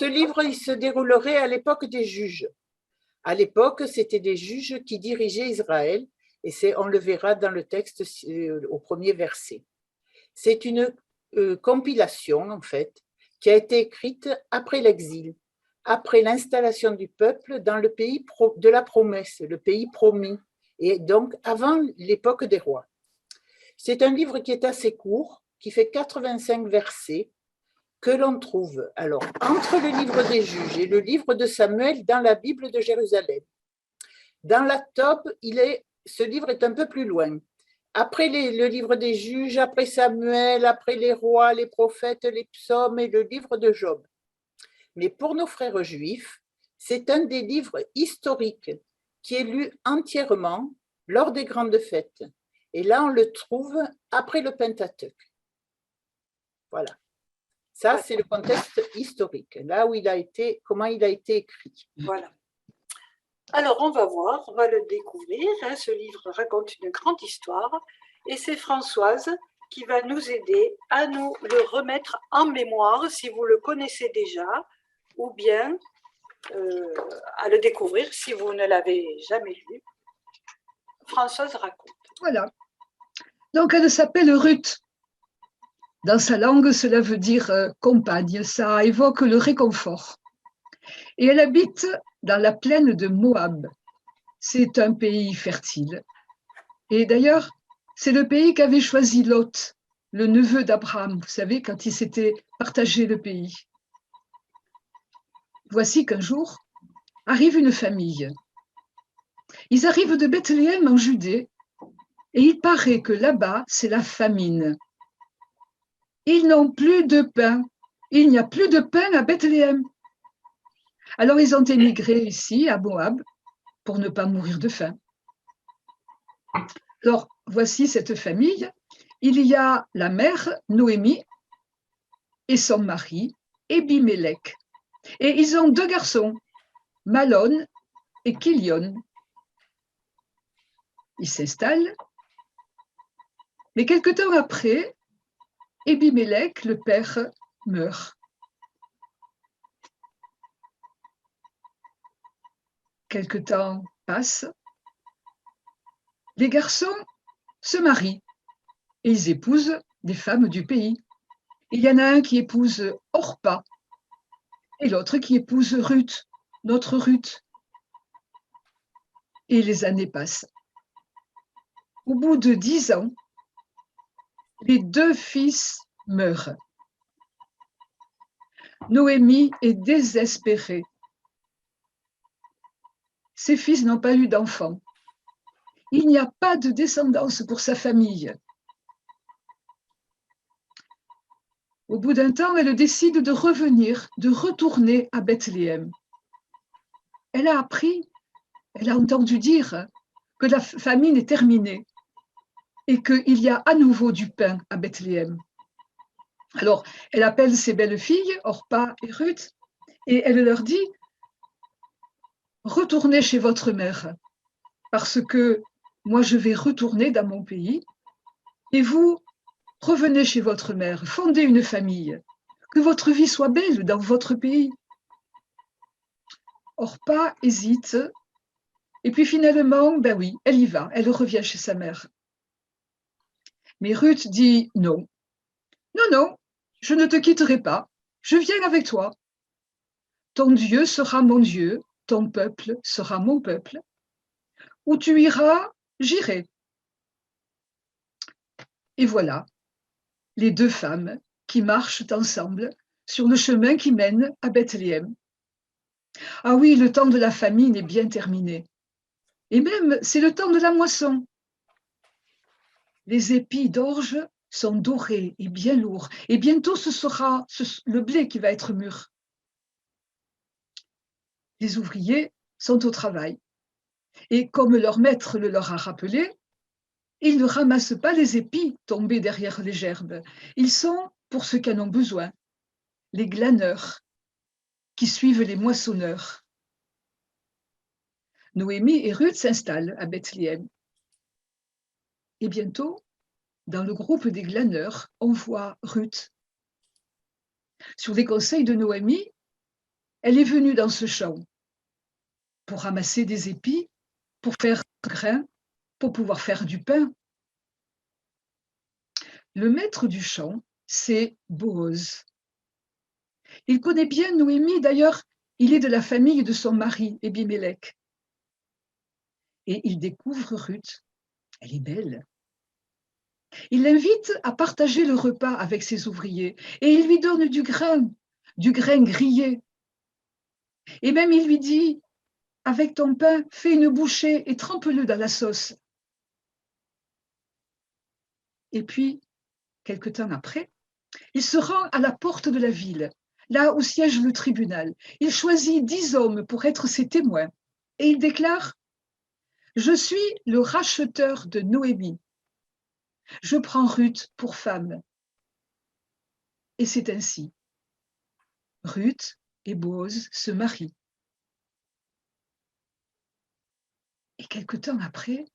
ce livre, il se déroulerait à l'époque des juges. À l'époque, c'était des juges qui dirigeaient Israël, et on le verra dans le texte au premier verset. C'est une compilation, en fait, qui a été écrite après l'exil, après l'installation du peuple dans le pays de la promesse, le pays promis, et donc avant l'époque des rois. C'est un livre qui est assez court, qui fait 85 versets, que l'on trouve alors entre le livre des juges et le livre de Samuel dans la Bible de Jérusalem. Dans la Tob, ce livre est un peu plus loin. Après le livre des juges, après Samuel, après les rois, les prophètes, les psaumes et le livre de Job. Mais pour nos frères juifs, c'est un des livres historiques qui est lu entièrement lors des grandes fêtes. Et là, on le trouve après le Pentateuque. Voilà. Ça, c'est le contexte historique, là où comment il a été écrit. Voilà. Alors, on va voir, on va le découvrir. Ce livre raconte une grande histoire et c'est Françoise qui va nous aider à nous le remettre en mémoire si vous le connaissez déjà ou bien à le découvrir si vous ne l'avez jamais lu. Françoise raconte. Voilà. Donc, elle s'appelle Ruth. Dans sa langue, cela veut dire compagne, ça évoque le réconfort. Et elle habite dans la plaine de Moab. C'est un pays fertile. Et d'ailleurs, c'est le pays qu'avait choisi Lot, le neveu d'Abraham, vous savez, quand il s'était partagé le pays. Voici qu'un jour, arrive une famille. Ils arrivent de Bethléem en Judée, et il paraît que là-bas, c'est la famine. Ils n'ont plus de pain. Il n'y a plus de pain à Bethléem. Alors, ils ont émigré ici, à Moab, pour ne pas mourir de faim. Alors, voici cette famille. Il y a la mère, Noémie, et son mari, Ebimélec. Et ils ont 2 garçons, Malon et Kilion. Ils s'installent. Mais quelque temps après, Ebimélec, le père, meurt. Quelque temps passe. Les garçons se marient et ils épousent des femmes du pays. Il y en a un qui épouse Orpa et l'autre qui épouse Ruth, notre Ruth. Et les années passent. Au bout de 10 ans, les 2 fils meurent. Noémie est désespérée. Ses fils n'ont pas eu d'enfants. Il n'y a pas de descendance pour sa famille. Au bout d'un temps, elle décide de revenir, de retourner à Bethléem. Elle a entendu dire que la famine est terminée et qu'il y a à nouveau du pain à Bethléem. Alors, elle appelle ses belles filles, Orpa et Ruth, et elle leur dit « Retournez chez votre mère, parce que moi je vais retourner dans mon pays, et vous, revenez chez votre mère, fondez une famille, que votre vie soit belle dans votre pays. » Orpa hésite, et puis finalement, ben oui, elle y va, elle revient chez sa mère. Mais Ruth dit non. Non, non, je ne te quitterai pas, je viens avec toi. Ton Dieu sera mon Dieu, ton peuple sera mon peuple. Où tu iras, j'irai. Et voilà, les 2 femmes qui marchent ensemble sur le chemin qui mène à Bethléem. Ah oui, le temps de la famine est bien terminé. Et même, c'est le temps de la moisson. Les épis d'orge sont dorés et bien lourds. Et bientôt, ce sera le blé qui va être mûr. Les ouvriers sont au travail. Et comme leur maître le leur a rappelé, ils ne ramassent pas les épis tombés derrière les gerbes. Ils sont, pour ceux qui en ont besoin, les glaneurs qui suivent les moissonneurs. Noémie et Ruth s'installent à Bethléem. Et bientôt, dans le groupe des glaneurs, on voit Ruth. Sur les conseils de Noémie, elle est venue dans ce champ pour ramasser des épis, pour faire du grain, pour pouvoir faire du pain. Le maître du champ, c'est Booz. Il connaît bien Noémie, d'ailleurs, il est de la famille de son mari, Ebimélec. Et il découvre Ruth, elle est belle. Il l'invite à partager le repas avec ses ouvriers et il lui donne du grain grillé. Et même il lui dit, avec ton pain, fais une bouchée et trempe-le dans la sauce. Et puis, quelque temps après, il se rend à la porte de la ville, là où siège le tribunal. Il choisit 10 hommes pour être ses témoins et il déclare « Je suis le racheteur de Noémie. Je prends Ruth pour femme. » Et c'est ainsi. Ruth et Booz se marient. Et quelque temps après,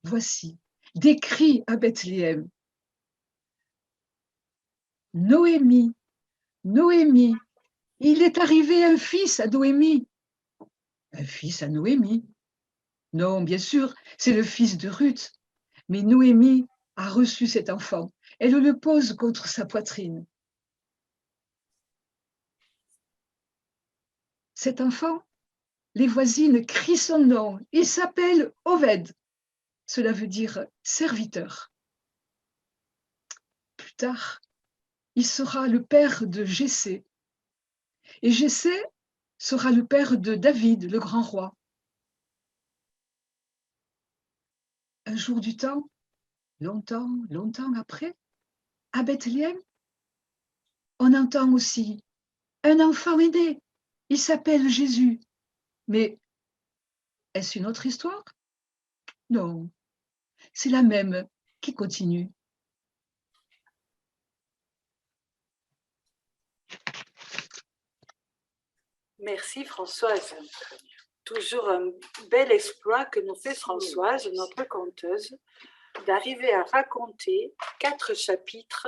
voici des cris à Bethléem. Noémie, Noémie, il est arrivé un fils à Noémie. Un fils à Noémie? Non, bien sûr, c'est le fils de Ruth. Mais Noémie a reçu cet enfant. Elle le pose contre sa poitrine. Cet enfant, les voisines crient son nom. Il s'appelle Oved. Cela veut dire serviteur. Plus tard, il sera le père de Jessé. Et Jessé sera le père de David, le grand roi. Un jour du temps, longtemps, longtemps après, à Bethléem, on entend aussi un enfant est né. Il s'appelle Jésus. Mais est-ce une autre histoire? Non, c'est la même qui continue. Merci Françoise. Toujours un bel exploit que nous fait Françoise, notre conteuse, d'arriver à raconter 4 chapitres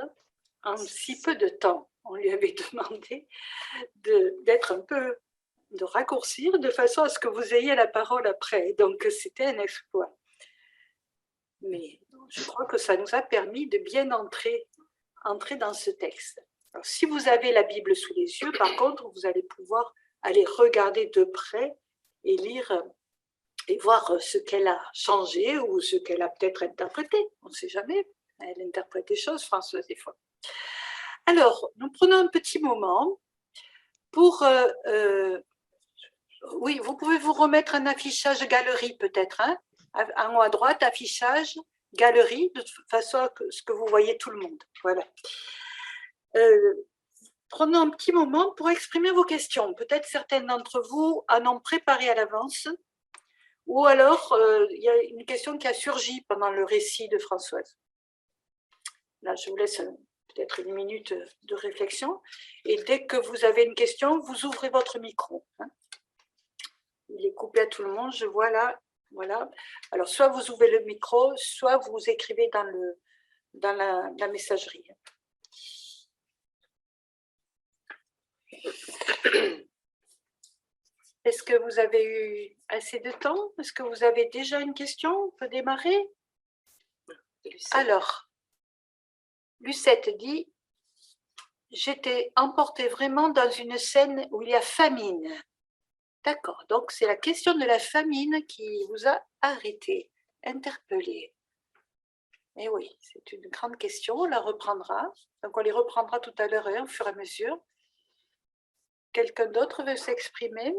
en si peu de temps. On lui avait demandé d'être un peu, de raccourcir de façon à ce que vous ayez la parole après. Donc c'était un exploit. Mais je crois que ça nous a permis de bien entrer dans ce texte. Alors, si vous avez la Bible sous les yeux, par contre, vous allez pouvoir aller regarder de près et lire et voir ce qu'elle a changé ou ce qu'elle a peut-être interprété. On ne sait jamais. Elle interprète des choses, Françoise, des fois. Alors, nous prenons un petit moment pour... oui, vous pouvez vous remettre un affichage galerie peut-être, hein, en haut à droite, affichage, galerie, de façon à ce que vous voyez tout le monde. Voilà. Prenons un petit moment pour exprimer vos questions. Peut-être certaines d'entre vous en ont préparé à l'avance, ou alors il y a une question qui a surgi pendant le récit de Françoise. Là, je vous laisse peut-être une minute de réflexion, et dès que vous avez une question, vous ouvrez votre micro. Hein. Il est coupé à tout le monde, je vois là. Voilà. Alors, soit vous ouvrez le micro, soit vous écrivez dans la messagerie. Est-ce que vous avez eu assez de temps? Est-ce que vous avez déjà une question? On peut démarrer? Alors, Lucette dit « J'étais emportée vraiment dans une scène où il y a famine. » D'accord, donc c'est la question de la famine qui vous a arrêté, interpellé. Et oui, c'est une grande question, on la reprendra. Donc on les reprendra tout à l'heure au fur et à mesure. Quelqu'un d'autre veut s'exprimer?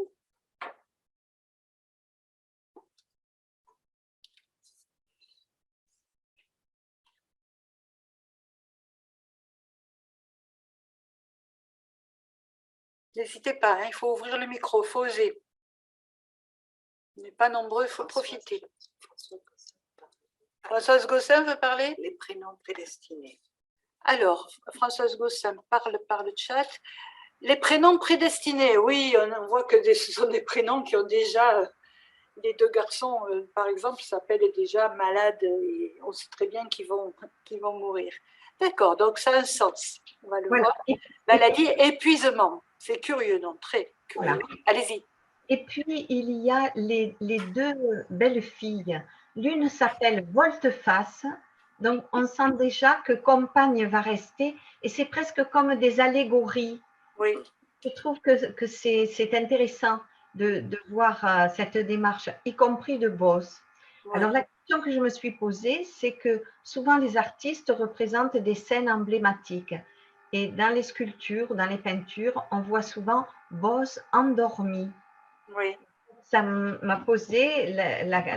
N'hésitez pas, hein, il faut ouvrir le micro, il faut oser. On n'est pas nombreux, il faut profiter. Françoise Gosselin veut parler? Les prénoms prédestinés. Alors, Françoise Gosselin parle par le chat. Les prénoms prédestinés, oui, on voit que ce sont des prénoms qui ont déjà... Les 2 garçons, par exemple, s'appellent déjà malades et on sait très bien qu'ils vont mourir. D'accord, donc ça a un sens. On va le voir. Maladie, épuisement. C'est curieux, non? Très curieux. Voilà. Allez-y. Et puis, il y a les deux belles filles. L'une s'appelle Volte-Face. Donc, on sent déjà que Compagne va rester. Et c'est presque comme des allégories. Oui. Je trouve que c'est intéressant de voir cette démarche, y compris de Boss. Ouais. Alors, la question que je me suis posée, c'est que souvent les artistes représentent des scènes emblématiques. Et dans les sculptures, dans les peintures, on voit souvent Boss endormi. Oui. Ça m'a posé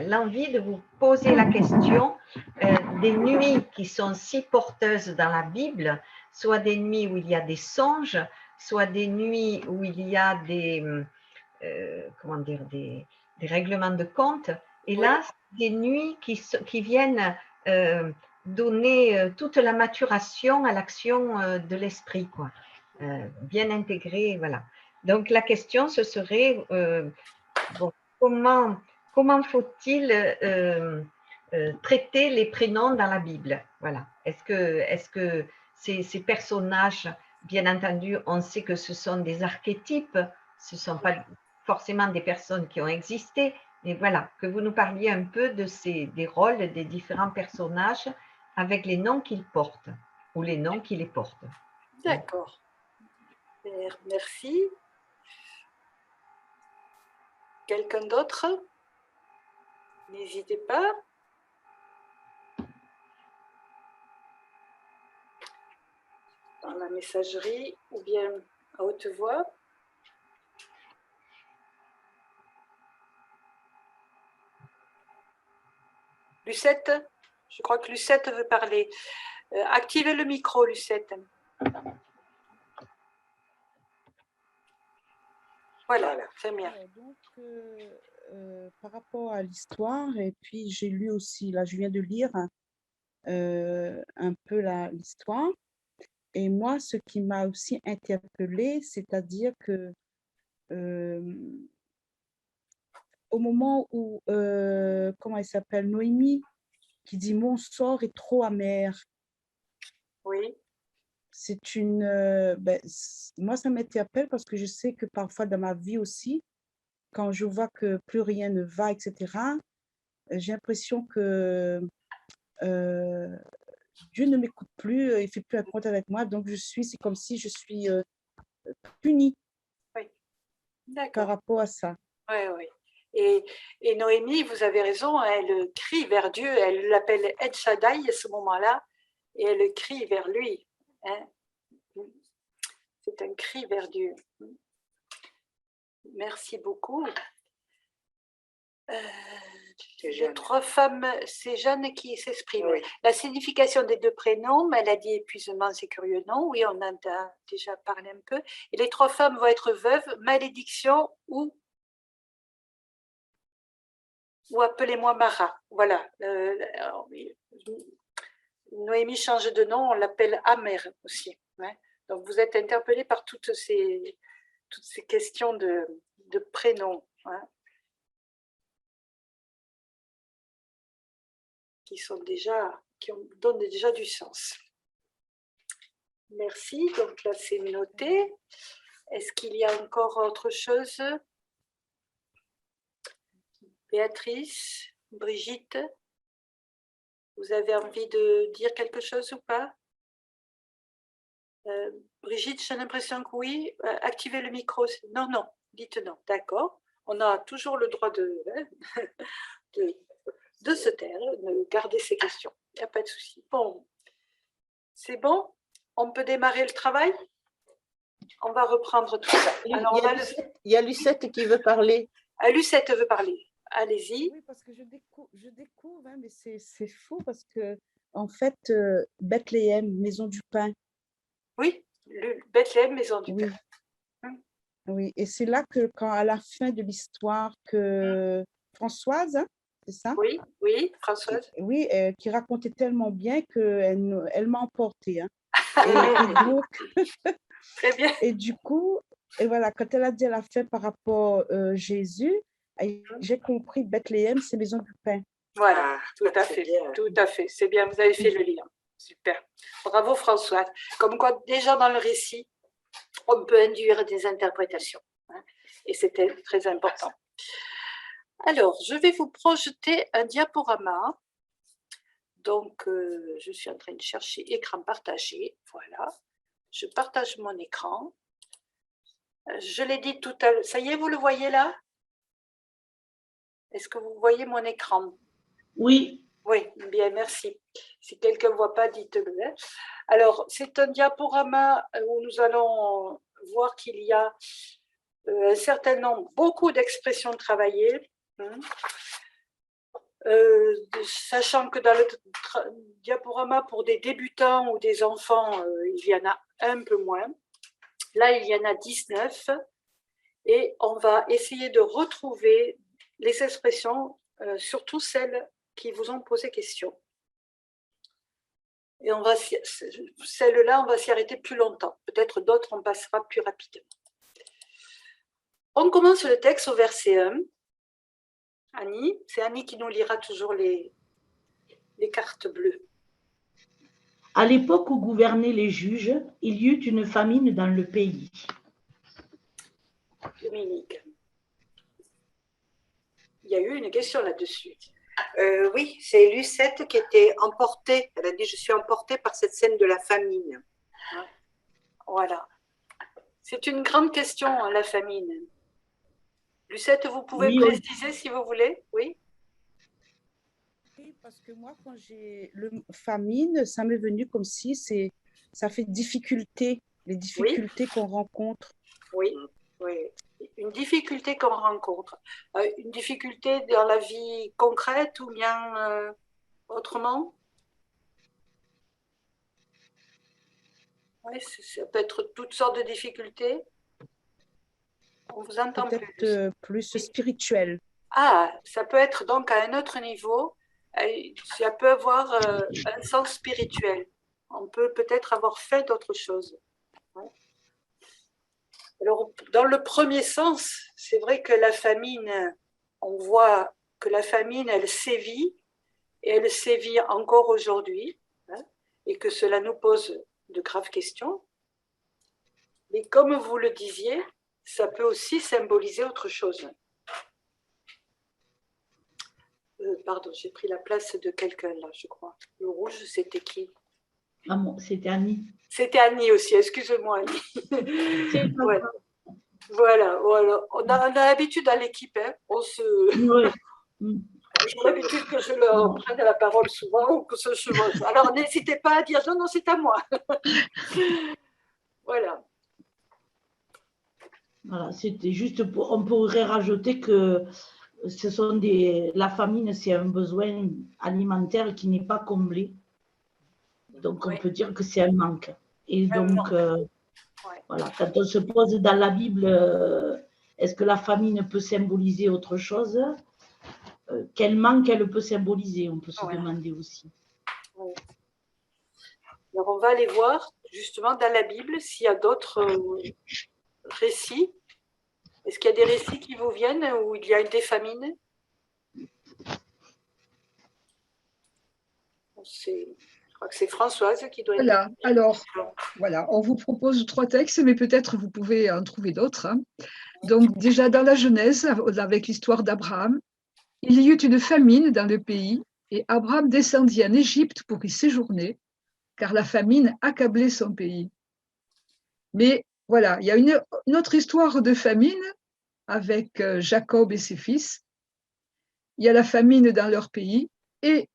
l'envie de vous poser la question des nuits qui sont si porteuses dans la Bible, soit des nuits où il y a des songes, soit des nuits où il y a des règlements de compte. Et là, des nuits qui viennent donner toute la maturation à l'action de l'esprit, quoi. Bien intégrée, voilà. Donc la question, ce serait bon, comment faut-il traiter les prénoms dans la Bible? Voilà. Est-ce que ces personnages, bien entendu, on sait que ce sont des archétypes, ce ne sont pas forcément des personnes qui ont existé, mais voilà, que vous nous parliez un peu des rôles des différents personnages avec les noms qu'ils portent ou les noms qui les portent. D'accord. Merci. Quelqu'un d'autre? N'hésitez pas. Dans la messagerie ou bien à haute voix. Lucette, je crois que Lucette veut parler. Activez le micro, Lucette. Voilà, très bien. Donc, par rapport à l'histoire, et puis j'ai lu aussi, là je viens de lire un peu l'histoire, et moi ce qui m'a aussi interpellée, c'est-à-dire que au moment où, comment elle s'appelle, Noémie, qui dit mon sort est trop amer. Oui. C'est moi ça m'interpelle parce que je sais que parfois dans ma vie aussi, quand je vois que plus rien ne va, etc., j'ai l'impression que Dieu ne m'écoute plus, il ne fait plus un compte avec moi, donc c'est comme si je suis punie par rapport à ça. Oui, oui. Et Noémie, vous avez raison, elle crie vers Dieu, elle l'appelle El Shaddai à ce moment-là, et elle crie vers lui. Hein. C'est un cri vers Dieu. Merci beaucoup. Les trois femmes, c'est Jeanne qui s'exprime. Oui. La signification des deux prénoms, maladie, épuisement, c'est curieux, non? Oui, on en a déjà parlé un peu. Et les trois femmes vont être veuves, malédiction ou appelez-moi Mara. Voilà. Noémie change de nom, on l'appelle Amer aussi. Hein. Donc vous êtes interpellé par toutes ces questions de prénoms. Hein. Qui donnent déjà du sens. Merci, donc là c'est noté. Est-ce qu'il y a encore autre chose? Béatrice, Brigitte, vous avez envie de dire quelque chose ou pas? Brigitte, j'ai l'impression que oui. Activez le micro. Non, non, dites non. D'accord. On a toujours le droit de se taire, de garder ses questions. Il n'y a pas de souci. Bon, c'est bon? On peut démarrer le travail? On va reprendre tout ça. Alors, il y a Lucette qui veut parler. Lucette veut parler. Allez-y. Oui, parce que je découvre, hein, mais c'est fou parce que, en fait, Bethléem, maison du pain. Oui, Bethléem, maison du pain. Oui, et c'est là que, quand à la fin de l'histoire, que Françoise, hein, c'est ça? Oui, oui, Françoise. Oui, qui racontait tellement bien qu'elle m'a emportée. Hein. Et donc, très bien. Et du coup, et voilà, quand elle a dit à la fin par rapport à Jésus, j'ai compris Bethléem, c'est maison du pain. Voilà, tout à fait, tout à fait. C'est bien, vous avez fait le lien. Super. Bravo Françoise. Comme quoi, déjà dans le récit, on peut induire des interprétations. Hein, et c'était très important. Alors, je vais vous projeter un diaporama. Donc, je suis en train de chercher écran partagé. Voilà. Je partage mon écran. Je l'ai dit tout à l'heure. Ça y est, vous le voyez là? Est-ce que vous voyez mon écran? Oui. Oui, bien, merci. Si quelqu'un ne voit pas, dites-le. Hein. Alors, c'est un diaporama où nous allons voir qu'il y a un certain nombre, beaucoup d'expressions travaillées. Hein. Sachant que dans le diaporama pour des débutants ou des enfants, il y en a un peu moins. Là, il y en a 19 et on va essayer de retrouver les expressions, surtout celles qui vous ont posé question. Et celles-là, on va s'y arrêter plus longtemps. Peut-être d'autres, on passera plus rapidement. On commence le texte au verset 1. Annie, c'est Annie qui nous lira toujours les cartes bleues. À l'époque où gouvernaient les juges, il y eut une famine dans le pays. Dominique. Il y a eu une question là-dessus. Oui, c'est Lucette qui était emportée. Elle a dit « Je suis emportée par cette scène de la famine ». Voilà. C'est une grande question, la famine. Lucette, vous pouvez préciser si vous voulez? Oui. Oui, parce que moi, quand j'ai le famine, ça m'est venu comme si ça fait difficulté, les difficultés qu'on rencontre. Oui, oui. Une difficulté qu'on rencontre. Une difficulté dans la vie concrète ou bien autrement? Oui, ça peut être toutes sortes de difficultés. On vous entend plus. Peut-être plus spirituel. Ah, ça peut être donc à un autre niveau. Ça peut avoir un sens spirituel. On peut peut-être avoir fait d'autres choses. Alors, dans le premier sens, c'est vrai que la famine, on voit que la famine, elle sévit, et elle sévit encore aujourd'hui, hein, et que cela nous pose de graves questions. Mais comme vous le disiez, ça peut aussi symboliser autre chose. Pardon, j'ai pris la place de quelqu'un là, je crois. Le rouge, c'était qui? Ah bon, c'était Annie. C'était Annie aussi, excusez-moi Annie. Ouais. Voilà. On a l'habitude à l'équipe, hein, on se... Ouais. J'ai l'habitude que je leur prenne la parole souvent ou que ce chevauche. Alors n'hésitez pas à dire non, c'est à moi. Voilà. Voilà, c'était juste pour, on pourrait rajouter que la famine, c'est un besoin alimentaire qui n'est pas comblé. Donc, on peut dire que c'est un manque. Et donc, voilà, quand on se pose dans la Bible, est-ce que la famine peut symboliser autre chose? Quel manque elle peut symboliser? On peut se demander aussi. Ouais. Alors, on va aller voir, justement, dans la Bible, s'il y a d'autres récits. Est-ce qu'il y a des récits qui vous viennent où il y a des famines? Je crois que c'est Françoise qui doit Voilà, alors, voilà, on vous propose 3 textes, mais peut-être vous pouvez en trouver d'autres. Hein. Donc, déjà dans la Genèse, avec l'histoire d'Abraham, il y eut une famine dans le pays, et Abraham descendit en Égypte pour y séjourner, car la famine accablait son pays. Mais voilà, il y a une autre histoire de famine avec Jacob et ses fils. Il y a la famine dans leur pays, et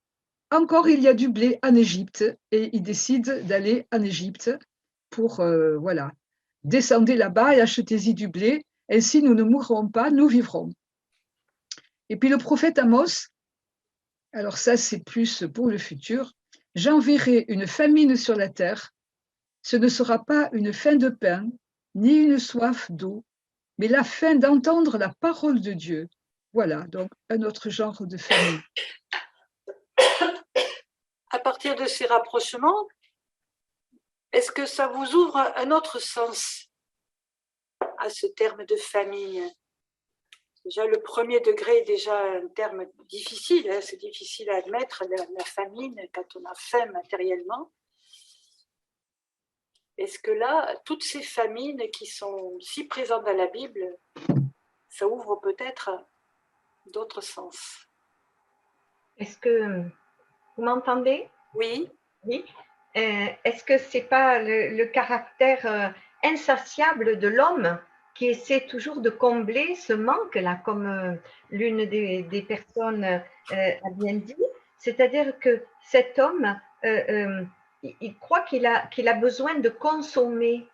encore, il y a du blé en Égypte et ils décident d'aller en Égypte pour, voilà, descendez là-bas et achetez-y du blé, ainsi nous ne mourrons pas, nous vivrons. Et puis le prophète Amos, alors ça c'est plus pour le futur, j'enverrai une famine sur la terre, ce ne sera pas une faim de pain, ni une soif d'eau, mais la faim d'entendre la parole de Dieu. Voilà, donc un autre genre de famine. À partir de ces rapprochements, est-ce que ça vous ouvre un autre sens à ce terme de famine? Déjà, le premier degré est déjà un terme difficile, hein, c'est difficile à admettre, la famine, quand on a faim matériellement. Est-ce que là, toutes ces famines qui sont si présentes dans la Bible, ça ouvre peut-être d'autres sens? Est-ce que vous m'entendez? Oui, Oui. Est-ce que c'est pas le caractère insatiable de l'homme qui essaie toujours de combler ce manque-là, comme l'une des personnes a bien dit, c'est-à-dire que cet homme, il croit qu'il a besoin de consommer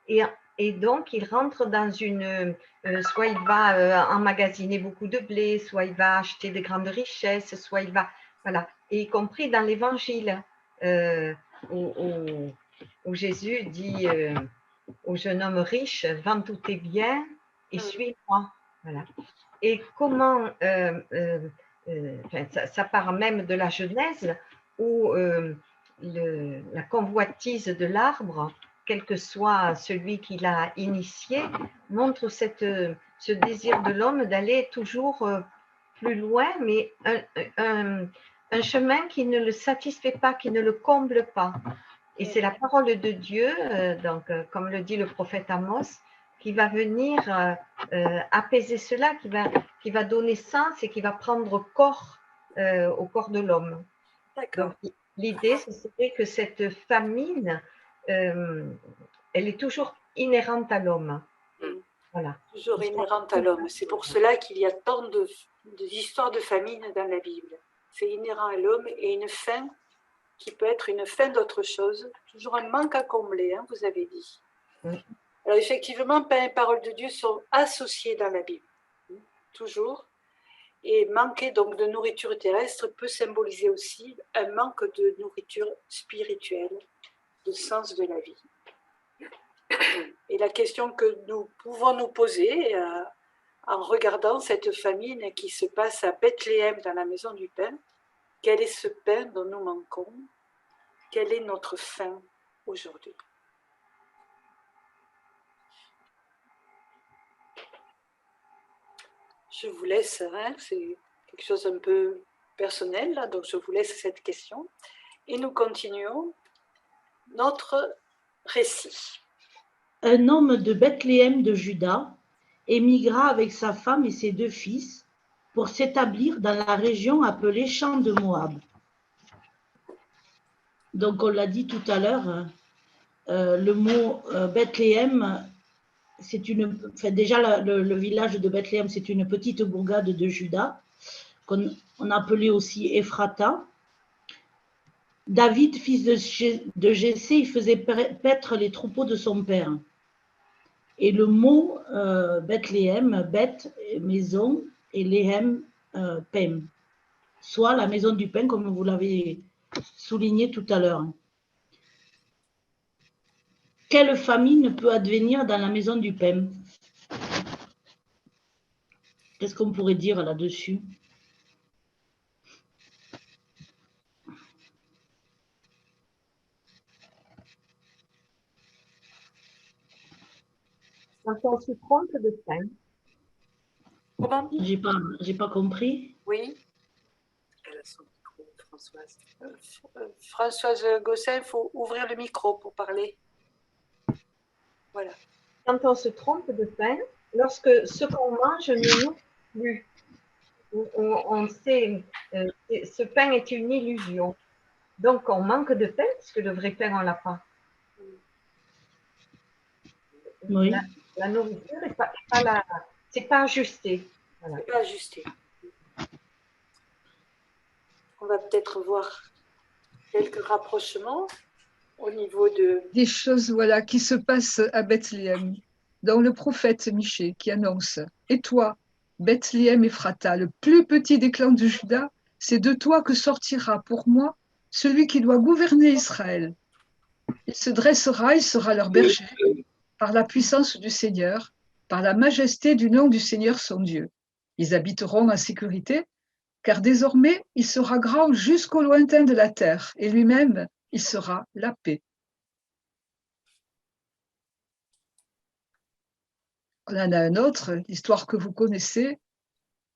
et donc il rentre dans soit il va emmagasiner beaucoup de blé, soit il va acheter de grandes richesses, soit il va, voilà, et y compris dans l'Évangile. Où, où- où Jésus dit au jeune homme riche, vends tous tes biens et suis-moi. Voilà. Et comment, ça part même de la Genèse, où la convoitise de l'arbre, quel que soit celui qui l'a initié, montre ce désir de l'homme d'aller toujours plus loin, mais un chemin qui ne le satisfait pas, qui ne le comble pas. Et c'est la parole de Dieu, comme le dit le prophète Amos, qui va venir apaiser cela, qui va donner sens et qui va prendre corps au corps de l'homme. d'accord. Donc, l'idée, ce serait que cette famine, elle est toujours inhérente à l'homme. Voilà. Toujours inhérente à l'homme. C'est pour cela qu'il y a tant d'histoires de famine dans la Bible. C'est inhérent à l'homme et une faim qui peut être une faim d'autre chose, toujours un manque à combler, hein, vous avez dit. Oui. Alors effectivement, pain et parole de Dieu sont associés dans la Bible, toujours. Et manquer donc de nourriture terrestre peut symboliser aussi un manque de nourriture spirituelle, de sens de la vie. Et la question que nous pouvons nous poser en regardant cette famine qui se passe à Bethléem dans la maison du pain, quel est ce pain dont nous manquons? Quelle est notre faim aujourd'hui? Je vous laisse, hein, c'est quelque chose un peu personnel, là, donc je vous laisse cette question. Et nous continuons notre récit. Un homme de Bethléem de Juda émigra avec sa femme et ses 2 fils pour s'établir dans la région appelée Champ de Moab. Donc, on l'a dit tout à l'heure, le mot Bethléem, déjà le village de Bethléem, c'est une petite bourgade de Juda, qu'on appelait aussi Ephrata. David, fils de Jessé, il faisait paître les troupeaux de son père. Et le mot Bethléem, Beth, maison, et Léhem, pain, soit la maison du pain, comme vous l'avez souligné tout à l'heure. Quelle famine peut advenir dans la maison du pain? Qu'est-ce qu'on pourrait dire là-dessus? Quand on se trompe de pain. Comment? J'ai pas compris. Oui. Elle a son micro, Françoise. Françoise Gosselin, il faut ouvrir le micro pour parler. Voilà. Quand on se trompe de pain, lorsque ce qu'on mange ne nous plus, on sait ce pain est une illusion. Donc on manque de pain parce que le vrai pain on l'a pas. Oui. La nourriture n'est pas ajustée. Voilà. C'est pas ajusté. On va peut-être voir quelques rapprochements au niveau de... Des choses voilà, qui se passent à Bethléem, dans le prophète Michée qui annonce « Et toi, Bethléem Ephrata, le plus petit des clans de Juda, c'est de toi que sortira pour moi celui qui doit gouverner Israël. Il se dressera, il sera leur berger, par la puissance du Seigneur, par la majesté du nom du Seigneur son Dieu. Ils habiteront en sécurité, car désormais il sera grand jusqu'au lointain de la terre, et lui-même, il sera la paix. » On en a un autre, l'histoire que vous connaissez.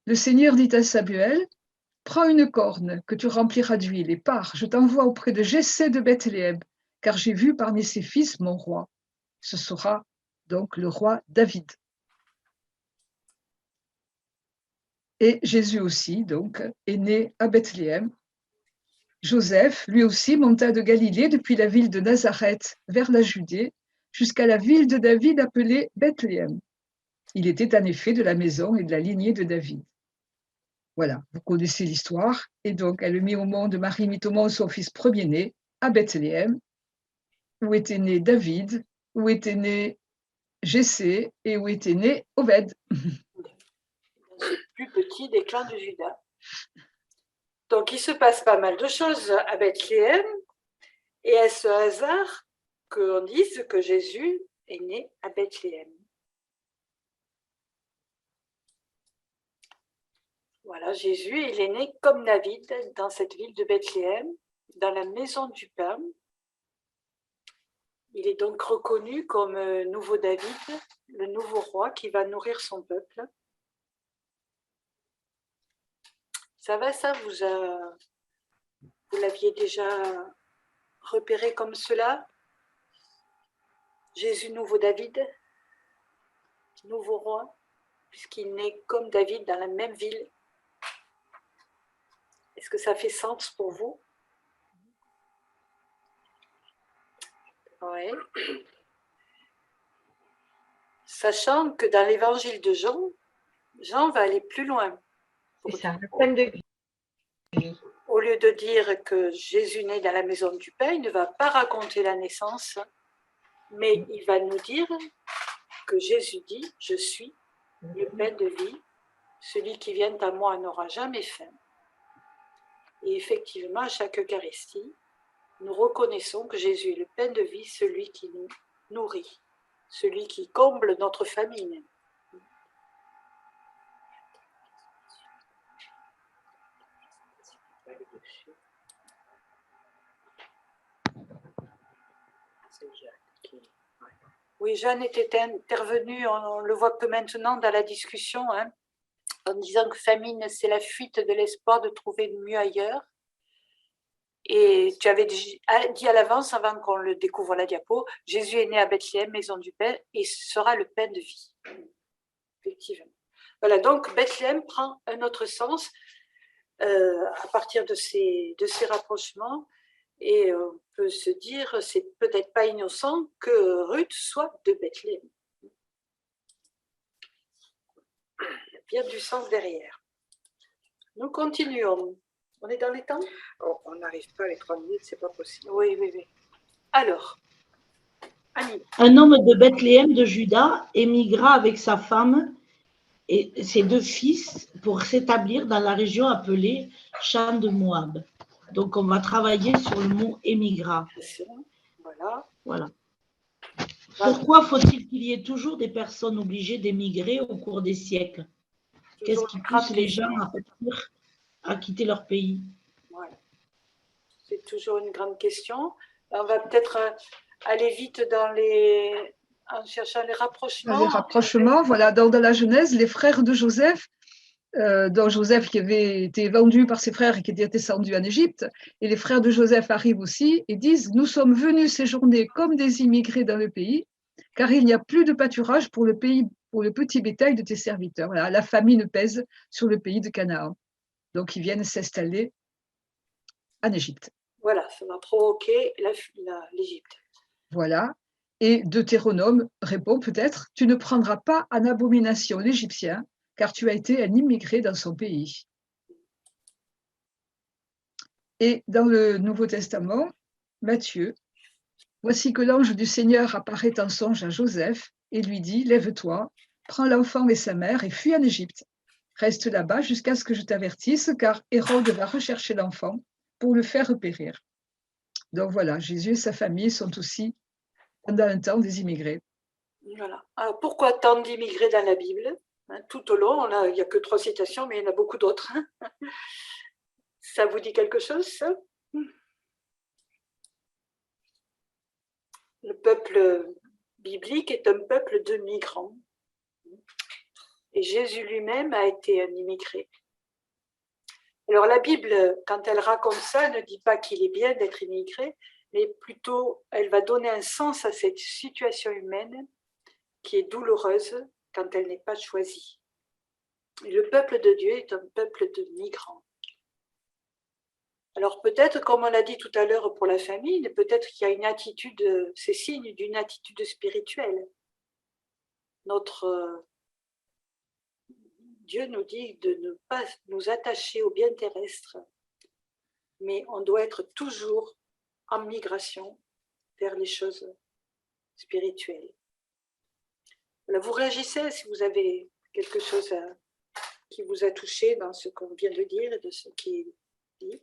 Le Seigneur dit à Samuel, « Prends une corne que tu rempliras d'huile et pars, je t'envoie auprès de Jessé de Bethléem, car j'ai vu parmi ses fils mon roi. Ce sera donc le roi David. Et Jésus aussi, donc, est né à Bethléem. Joseph, lui aussi, monta de Galilée depuis la ville de Nazareth vers la Judée jusqu'à la ville de David appelée Bethléem. Il était en effet de la maison et de la lignée de David. Voilà, vous connaissez l'histoire. Et donc, elle mit au monde, Marie mit au monde son fils premier-né à Bethléem, où était né David, où était né Jessé et où était né Obed. Dans ce plus petit des clans de Juda. Donc, il se passe pas mal de choses à Bethléem. Et est-ce hasard qu'on dise que Jésus est né à Bethléem? Voilà, Jésus, il est né comme David dans cette ville de Bethléem, dans la maison du pain. Il est donc reconnu comme nouveau David, le nouveau roi qui va nourrir son peuple. Ça va, ça, vous l'aviez déjà repéré comme cela? Jésus, nouveau David, nouveau roi, puisqu'il naît comme David dans la même ville. Est-ce que ça fait sens pour vous? Oui. Sachant que dans l'évangile de Jean, Jean va aller plus loin. C'est ça, le pain de vie. Au lieu de dire que Jésus naît dans la maison du pain, il ne va pas raconter la naissance, mais il va nous dire que Jésus dit « Je suis le pain de vie, celui qui vient à moi n'aura jamais faim ». Et effectivement, à chaque Eucharistie, nous reconnaissons que Jésus est le pain de vie, celui qui nous nourrit, celui qui comble notre famine. Oui, Jeanne était intervenue, on le voit que maintenant dans la discussion, hein, en disant que famine, c'est la fuite de l'espoir de trouver mieux ailleurs. Et tu avais dit à l'avance, avant qu'on le découvre la diapo, Jésus est né à Bethléem, maison du pain, et sera le pain de vie. Effectivement. Voilà, donc Bethléem prend un autre sens à partir de ces rapprochements. Et on peut se dire, c'est peut-être pas innocent que Ruth soit de Bethléem. Il y a bien du sens derrière. Nous continuons. On est dans les temps? Oh, on n'arrive pas à les 3 minutes, c'est pas possible. Oui, oui, oui. Alors, Annie. Un homme de Bethléem de Juda émigra avec sa femme et ses 2 fils pour s'établir dans la région appelée Champ de Moab. Donc, on va travailler sur le mot émigra. Voilà. Voilà. Pourquoi faut-il qu'il y ait toujours des personnes obligées d'émigrer au cours des siècles? Qu'est-ce qui pousse les gens à partir, à quitter leur pays? Voilà. C'est toujours une grande question. On va peut-être aller vite en cherchant les rapprochements. Les rapprochements, voilà. Dans la Genèse, les frères de Joseph, dont Joseph qui avait été vendu par ses frères et qui était descendu en Égypte, et les frères de Joseph arrivent aussi et disent « Nous sommes venus séjourner comme des immigrés dans le pays, car il n'y a plus de pâturage pour le petit bétail de tes serviteurs. » Voilà, la famine pèse sur le pays de Canaan. Donc, ils viennent s'installer en Égypte. Voilà, ça va provoquer l'Égypte. Voilà. Et Deutéronome répond peut-être « Tu ne prendras pas en abomination l'Égyptien, car tu as été un immigré dans son pays. » Et dans le Nouveau Testament, Matthieu, « Voici que l'ange du Seigneur apparaît en songe à Joseph et lui dit « Lève-toi, prends l'enfant et sa mère et fuis en Égypte. Reste là-bas jusqu'à ce que je t'avertisse, car Hérode va rechercher l'enfant pour le faire périr. » Donc voilà, Jésus et sa famille sont aussi, pendant un temps, des immigrés. Voilà. Alors, pourquoi tant d'immigrés dans la Bible? Tout au long, il n'y a que 3 citations, mais il y en a beaucoup d'autres. Ça vous dit quelque chose, ça? Le peuple biblique est un peuple de migrants. Et Jésus lui-même a été un immigré. Alors la Bible, quand elle raconte ça, ne dit pas qu'il est bien d'être immigré, mais plutôt elle va donner un sens à cette situation humaine qui est douloureuse quand elle n'est pas choisie. Et le peuple de Dieu est un peuple de migrants. Alors peut-être, comme on l'a dit tout à l'heure pour la famine, peut-être qu'il y a une attitude, c'est signe d'une attitude spirituelle. Notre Dieu nous dit de ne pas nous attacher aux biens terrestres, mais on doit être toujours en migration vers les choses spirituelles. Voilà, vous réagissez si vous avez quelque chose qui vous a touché dans ce qu'on vient de dire et de ce qui est dit.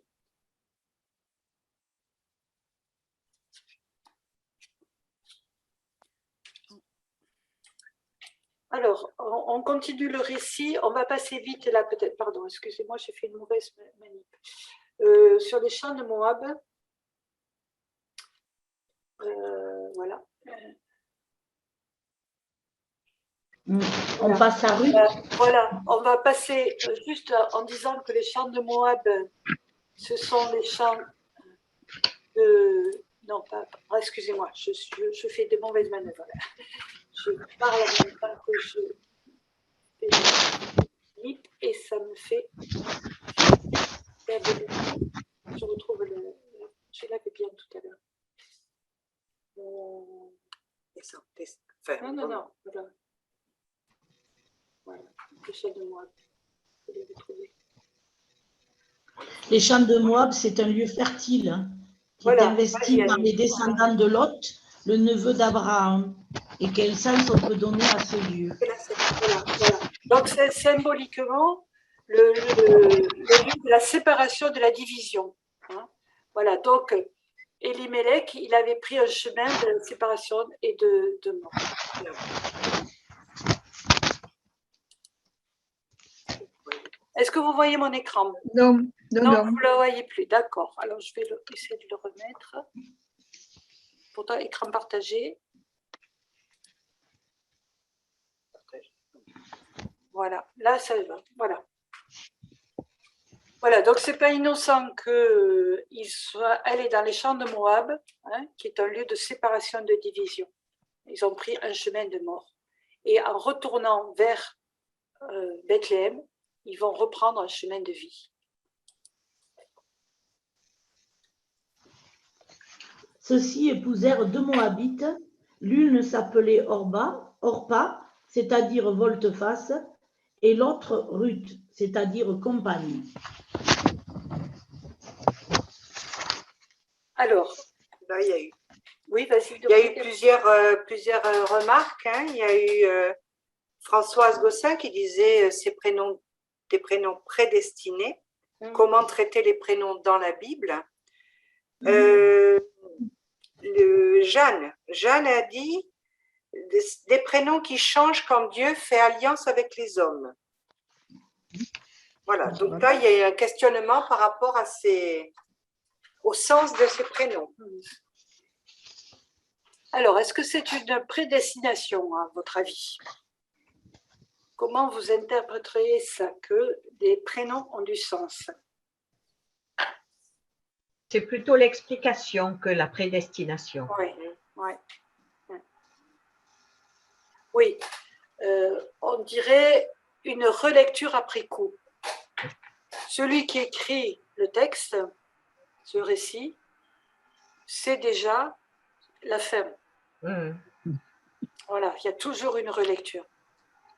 Alors, on continue le récit. On va passer vite là, peut-être. Pardon, excusez-moi, j'ai fait une mauvaise manip. Sur les champs de Moab. Voilà. On passe à Ruth. Voilà, on va passer juste en disant que les champs de Moab, ce sont les champs de... Non, pas... excusez-moi, je fais de mauvaises manœuvres. Je parle en même temps que je fais le clip et ça me fait... Je retrouve le... Je l'avais bien tout à l'heure. Non, voilà. Voilà, les champs de Moab. Vous les retrouvez. Les champs de Moab, c'est un lieu fertile hein, qui Voilà, est investi par les descendants de Lot, le neveu d'Abraham. Et quel sens on peut donner à ce lieu? Voilà. Donc, c'est symboliquement le lieu de la séparation, de la division. Hein. Voilà, donc Elimelech, il avait pris un chemin de séparation et de mort. Est-ce que vous voyez mon écran? Non, Vous ne le voyez plus, d'accord. Alors, je vais essayer de le remettre. Pourtant, écran partagé. Voilà, là, ça va. Voilà. Voilà, donc c'est pas innocent qu'elle est dans les champs de Moab, hein, qui est un lieu de séparation, de division. Ils ont pris un chemin de mort. Et en retournant vers Bethléem, ils vont reprendre un chemin de vie. Ceux-ci épousèrent deux Moabites. L'une s'appelait Orpa, c'est-à-dire volte-face, et l'autre Ruth, c'est-à-dire compagne. Alors, là, il y a eu. Oui, vas-y. Il y a eu plusieurs remarques. Hein. Il y a eu Françoise Gossin qui disait des prénoms prédestinés. Comment traiter les prénoms dans la Bible. Jeanne a dit des prénoms qui changent quand Dieu fait alliance avec les hommes. Voilà, donc là, il y a un questionnement par rapport au sens de ces prénoms. Alors, est-ce que c'est une prédestination, à votre avis? Comment vous interpréteriez ça, que des prénoms ont du sens? C'est plutôt l'explication que la prédestination. Oui, on dirait une relecture après coup. Celui qui écrit le texte, ce récit, c'est déjà la fin. Voilà, il y a toujours une relecture.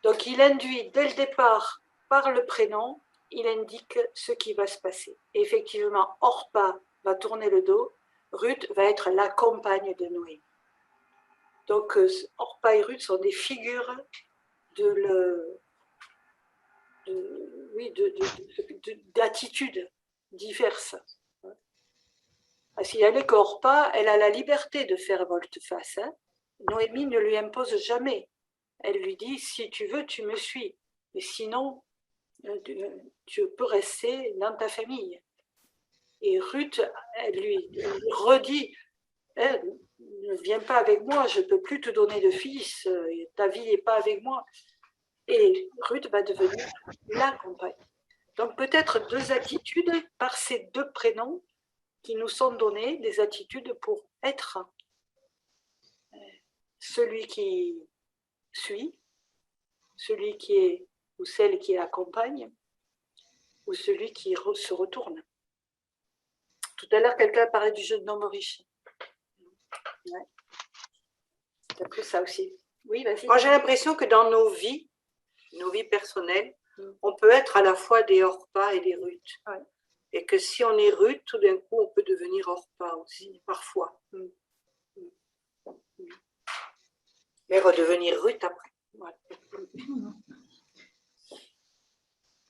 Donc, il induit dès le départ, par le prénom, il indique ce qui va se passer. Et effectivement, Orpa va tourner le dos, Ruth va être la compagne de Noé. Donc, Orpa et Ruth sont des figures d'attitudes diverses. Signalez qu'Orpa, elle a la liberté de faire volte-face. Hein. Noémie ne lui impose jamais. Elle lui dit, si tu veux, tu me suis. Mais sinon, tu peux rester dans ta famille. Et Ruth, elle lui redit, ne viens pas avec moi, je ne peux plus te donner de fils, ta vie n'est pas avec moi. Et Ruth va devenir la compagne. Donc peut-être deux attitudes par ces deux prénoms qui nous sont données, des attitudes pour être celui qui suit, celui qui est ou celle qui accompagne, ou celui qui se retourne. Tout à l'heure, quelqu'un parlait du jeune homme riche. Ouais. C'est un peu ça aussi. Oui, vas-y. Moi, j'ai l'impression que dans nos vies personnelles, on peut être à la fois des Orpa et des Ruth. Ouais. Et que si on est Ruth, tout d'un coup, on peut devenir Orpa aussi, parfois. Mais redevenir Ruth après. Voilà.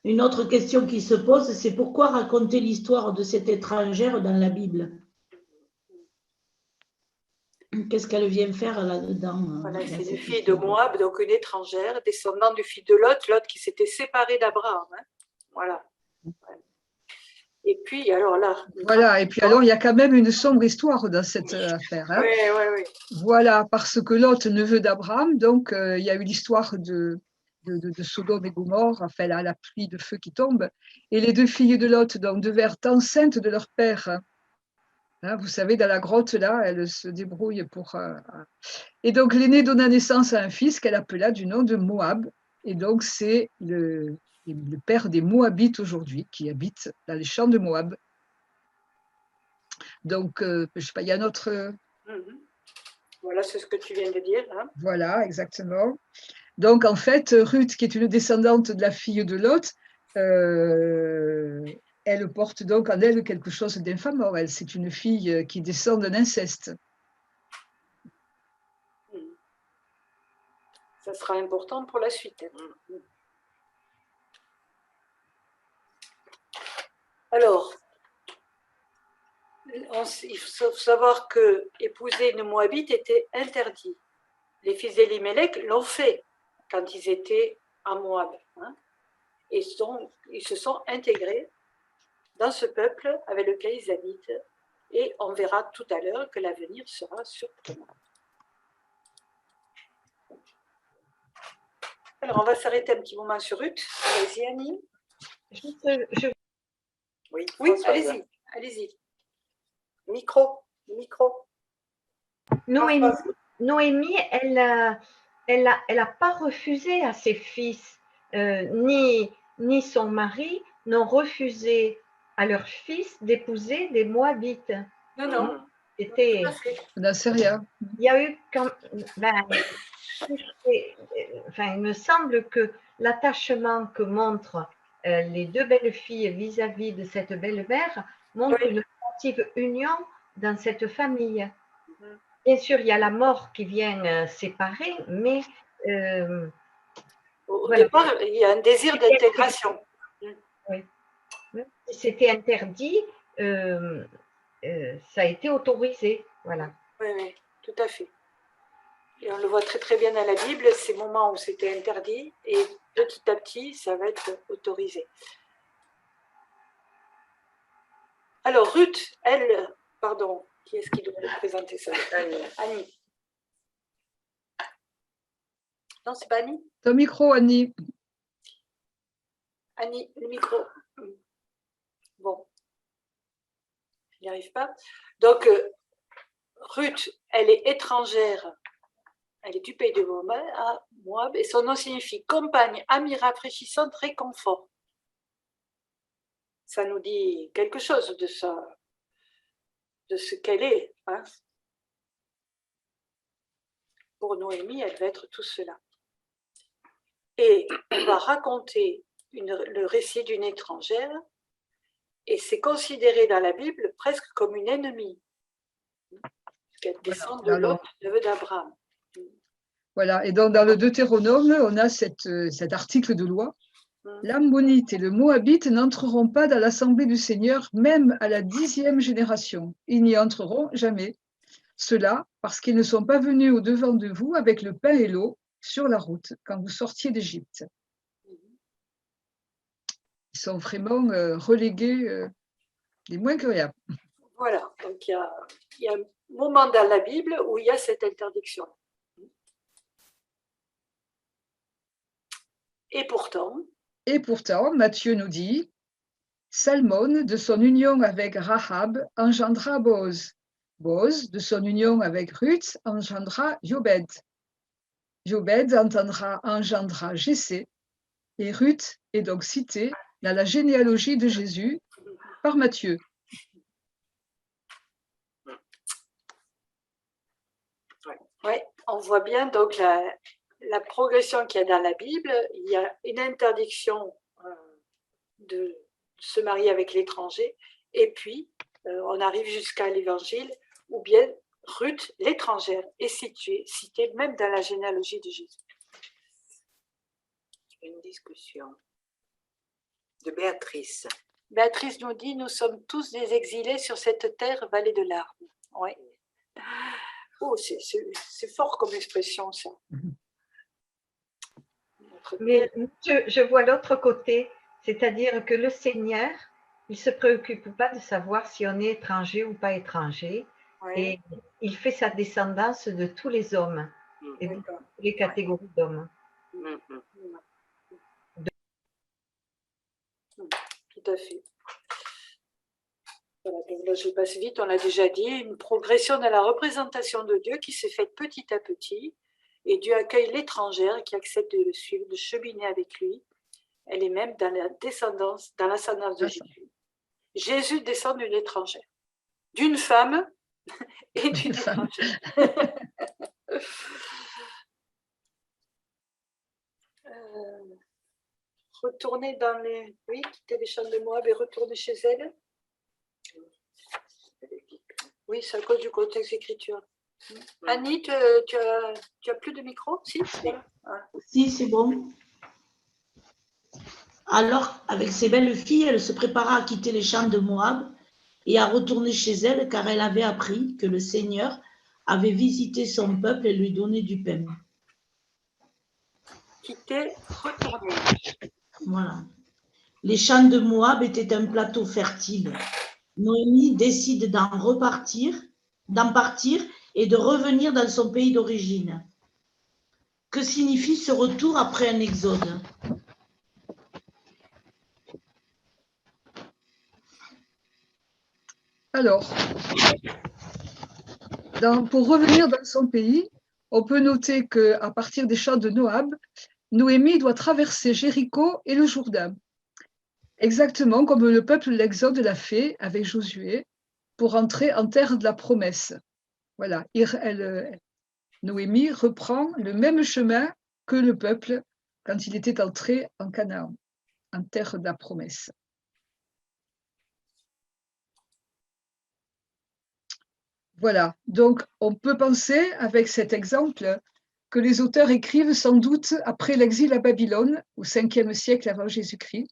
Une autre question qui se pose, c'est pourquoi raconter l'histoire de cette étrangère dans la Bible? Qu'est-ce qu'elle vient faire là-dedans? Voilà, c'est une fille de Moab, donc une étrangère, descendante du fils de Lot, Lot qui s'était séparé d'Abraham. Hein. Voilà. Et puis, alors là. Voilà, et puis alors, il y a quand même une sombre histoire dans cette affaire. Hein. Oui. Voilà, parce que Lot, neveu d'Abraham, donc il y a eu l'histoire de Sodome et Gomorrhe, enfin la pluie de feu qui tombe, et les deux filles de Lot donc, devaient être enceintes de leur père. Hein, vous savez, dans la grotte, là, elles se débrouillent pour... Et donc, l'aînée donna naissance à un fils qu'elle appela du nom de Moab, et donc c'est le père des Moabites aujourd'hui, qui habite dans les champs de Moab. Donc, je ne sais pas, il y a notre... Voilà, c'est ce que tu viens de dire. Hein. Voilà, exactement. Donc, en fait, Ruth, qui est une descendante de la fille de Lot, elle porte donc en elle quelque chose d'infamant. C'est une fille qui descend d'un inceste. Ça sera important pour la suite. Alors, il faut savoir que épouser une Moabite était interdit. Les fils d'Elimelech l'ont fait quand ils étaient à Moab. Hein, et ils se sont intégrés dans ce peuple avec lequel ils habitent. Et on verra tout à l'heure que l'avenir sera surprenant. Alors, on va s'arrêter un petit moment sur Ruth. Vas-y, Annie. Oui, allez-y, allez-y. Micro. Noémie, elle a pas refusé à ses fils, ni son mari n'ont refusé à leurs fils d'épouser des Moabites. Non. C'était. On n'en sait rien. Il y a eu il me semble que l'attachement que montrent les deux belles filles vis-à-vis de cette belle-mère montre une relative union dans cette famille. Bien sûr, il y a la mort qui vient séparer, mais au départ, il y a un désir d'intégration. Oui. C'était interdit, ça a été autorisé. Voilà. Oui, tout à fait. Et on le voit très très bien dans la Bible, ces moments où c'était interdit, et petit à petit, ça va être autorisé. Alors, Ruth, elle, pardon, qui est-ce qui doit présenter ça? Annie. Non, c'est pas Annie? Ton micro, Annie. Annie, le micro. Bon. Je n'y arrive pas. Donc, Ruth, elle est étrangère. Elle est du pays de Moab et son nom signifie compagne, amie rafraîchissante, réconfort. Ça nous dit quelque chose de ce qu'elle est. Hein. Pour Noémie, elle va être tout cela. Et on va raconter le récit d'une étrangère et c'est considéré dans la Bible presque comme une ennemie. Parce qu'elle descend de Lot, neveu d'Abraham. Voilà, et donc dans le Deutéronome, on a cet article de loi. L'Ammonite et le Moabite n'entreront pas dans l'assemblée du Seigneur, même à la 10e génération. Ils n'y entreront jamais. Cela parce qu'ils ne sont pas venus au-devant de vous avec le pain et l'eau sur la route quand vous sortiez d'Égypte. Ils sont vraiment relégués les moins que rien. Voilà, donc il y a un moment dans la Bible où il y a cette interdiction. Et pourtant, Matthieu nous dit, Salmon, de son union avec Rahab, engendra Boz. Boz, de son union avec Ruth, engendra Jobed. Jobed engendra Jessé. Et Ruth est donc citée dans la généalogie de Jésus par Matthieu. Oui, on voit bien donc la progression qu'il y a dans la Bible. Il y a une interdiction de se marier avec l'étranger, et puis on arrive jusqu'à l'Évangile, où bien Ruth, l'étrangère, est citée même dans la généalogie de Jésus. Une discussion de Béatrice. Béatrice nous dit, nous sommes tous des exilés sur cette terre vallée de larmes. Oui. Oh, c'est fort comme expression, ça. Mais je vois l'autre côté, c'est-à-dire que le Seigneur, il ne se préoccupe pas de savoir si on est étranger ou pas étranger, et il fait sa descendance de tous les hommes et de toutes les catégories d'hommes. Tout à fait. Voilà, donc là, je passe vite, on l'a déjà dit, une progression dans la représentation de Dieu qui s'est faite petit à petit, et Dieu accueille l'étrangère qui accepte de le suivre, de cheminer avec lui. Elle est même dans la descendance, dans l'ascendance de Jésus. Jésus descend d'une étrangère, d'une femme et d'une étrangère. Retourner dans les... Oui, quitter les champs de Moab et retourner chez elle. Oui, c'est à cause du contexte d'écriture. Annie, tu as plus de micro? Si, voilà. Si, c'est bon. Alors, avec ses belles filles, elle se prépara à quitter les champs de Moab et à retourner chez elle, car elle avait appris que le Seigneur avait visité son peuple et lui donné du pain. Quitter, retourner. Voilà. Les champs de Moab étaient un plateau fertile. Noémie décide d'en partir et de revenir dans son pays d'origine. Que signifie ce retour après un exode? Alors, pour revenir dans son pays, on peut noter qu'à partir des champs de Moab, Noémie doit traverser Jéricho et le Jourdain, exactement comme le peuple de l'Exode l'a fait avec Josué pour entrer en terre de la promesse. Voilà, Noémie reprend le même chemin que le peuple quand il était entré en Canaan, en terre de la promesse. Voilà, donc on peut penser avec cet exemple que les auteurs écrivent sans doute après l'exil à Babylone, au 5e siècle avant Jésus-Christ,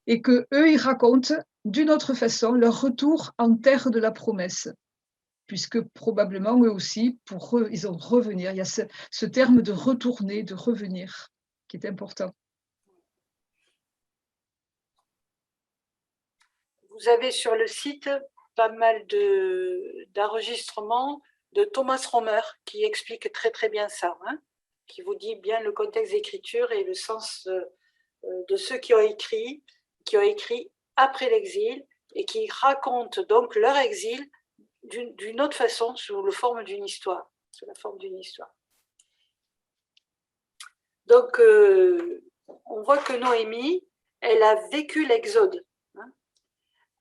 et que eux, ils racontent d'une autre façon leur retour en terre de la promesse, puisque probablement eux aussi, pour eux, ils ont revenir. Il y a ce terme de retourner, de revenir, qui est important. Vous avez sur le site pas mal d'enregistrements de Thomas Romer qui explique très très bien ça, hein, qui vous dit bien le contexte d'écriture et le sens de ceux qui ont écrit après l'exil et qui racontent donc leur exil d'une autre façon, sous la forme d'une histoire. Donc, on voit que Noémie, elle a vécu l'exode. Hein.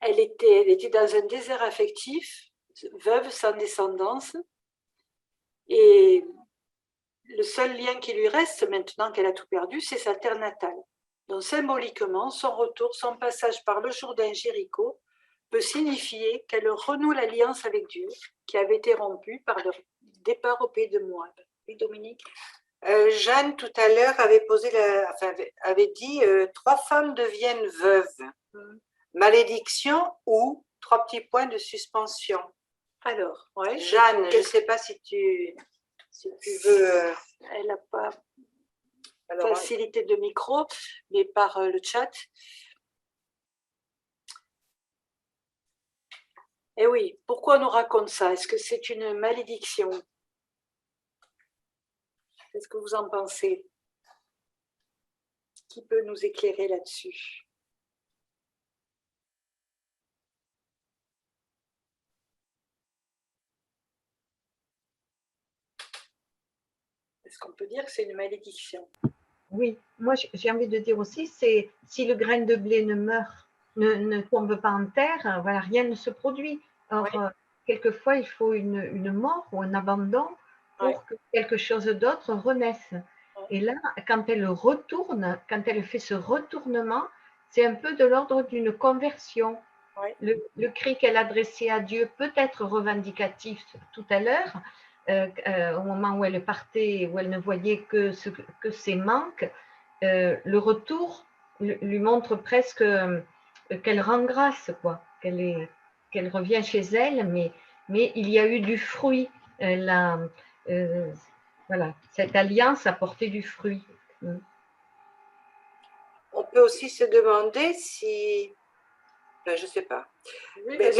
Elle était dans un désert affectif, veuve sans descendance, et le seul lien qui lui reste, maintenant qu'elle a tout perdu, c'est sa terre natale. Donc, symboliquement, son retour, son passage par le Jourdain Jéricho, peut signifier qu'elle renoue l'alliance avec Dieu, qui avait été rompue par leur départ au pays de Moab. Oui, Dominique? Jeanne, tout à l'heure, avait dit 3 femmes deviennent veuves. Malédiction ou 3 petits points de suspension. Alors, ouais, Jeanne, je ne sais pas si tu veux. Elle n'a pas facilité de micro, mais par le chat. Eh oui, pourquoi on nous raconte ça? Est-ce que c'est une malédiction? Qu'est-ce que vous en pensez? Qui peut nous éclairer là-dessus? Est-ce qu'on peut dire que c'est une malédiction? Oui, moi j'ai envie de dire aussi, c'est si le grain de blé ne meurt, ne tombe pas en terre, voilà, rien ne se produit. Or, Oui. Quelquefois, il faut une mort ou un abandon pour Oui. que quelque chose d'autre renaisse. Et là, quand elle retourne, quand elle fait ce retournement, c'est un peu de l'ordre d'une conversion. Oui. Le cri qu'elle adressait à Dieu peut être revendicatif tout à l'heure, au moment où elle partait, où elle ne voyait que ses manques, le retour lui montre presque qu'elle rend grâce, quoi, qu'elle revient chez elle, mais il y a eu du fruit. Voilà, cette alliance a porté du fruit. On peut aussi se demander si, je ne sais pas, Oui, mais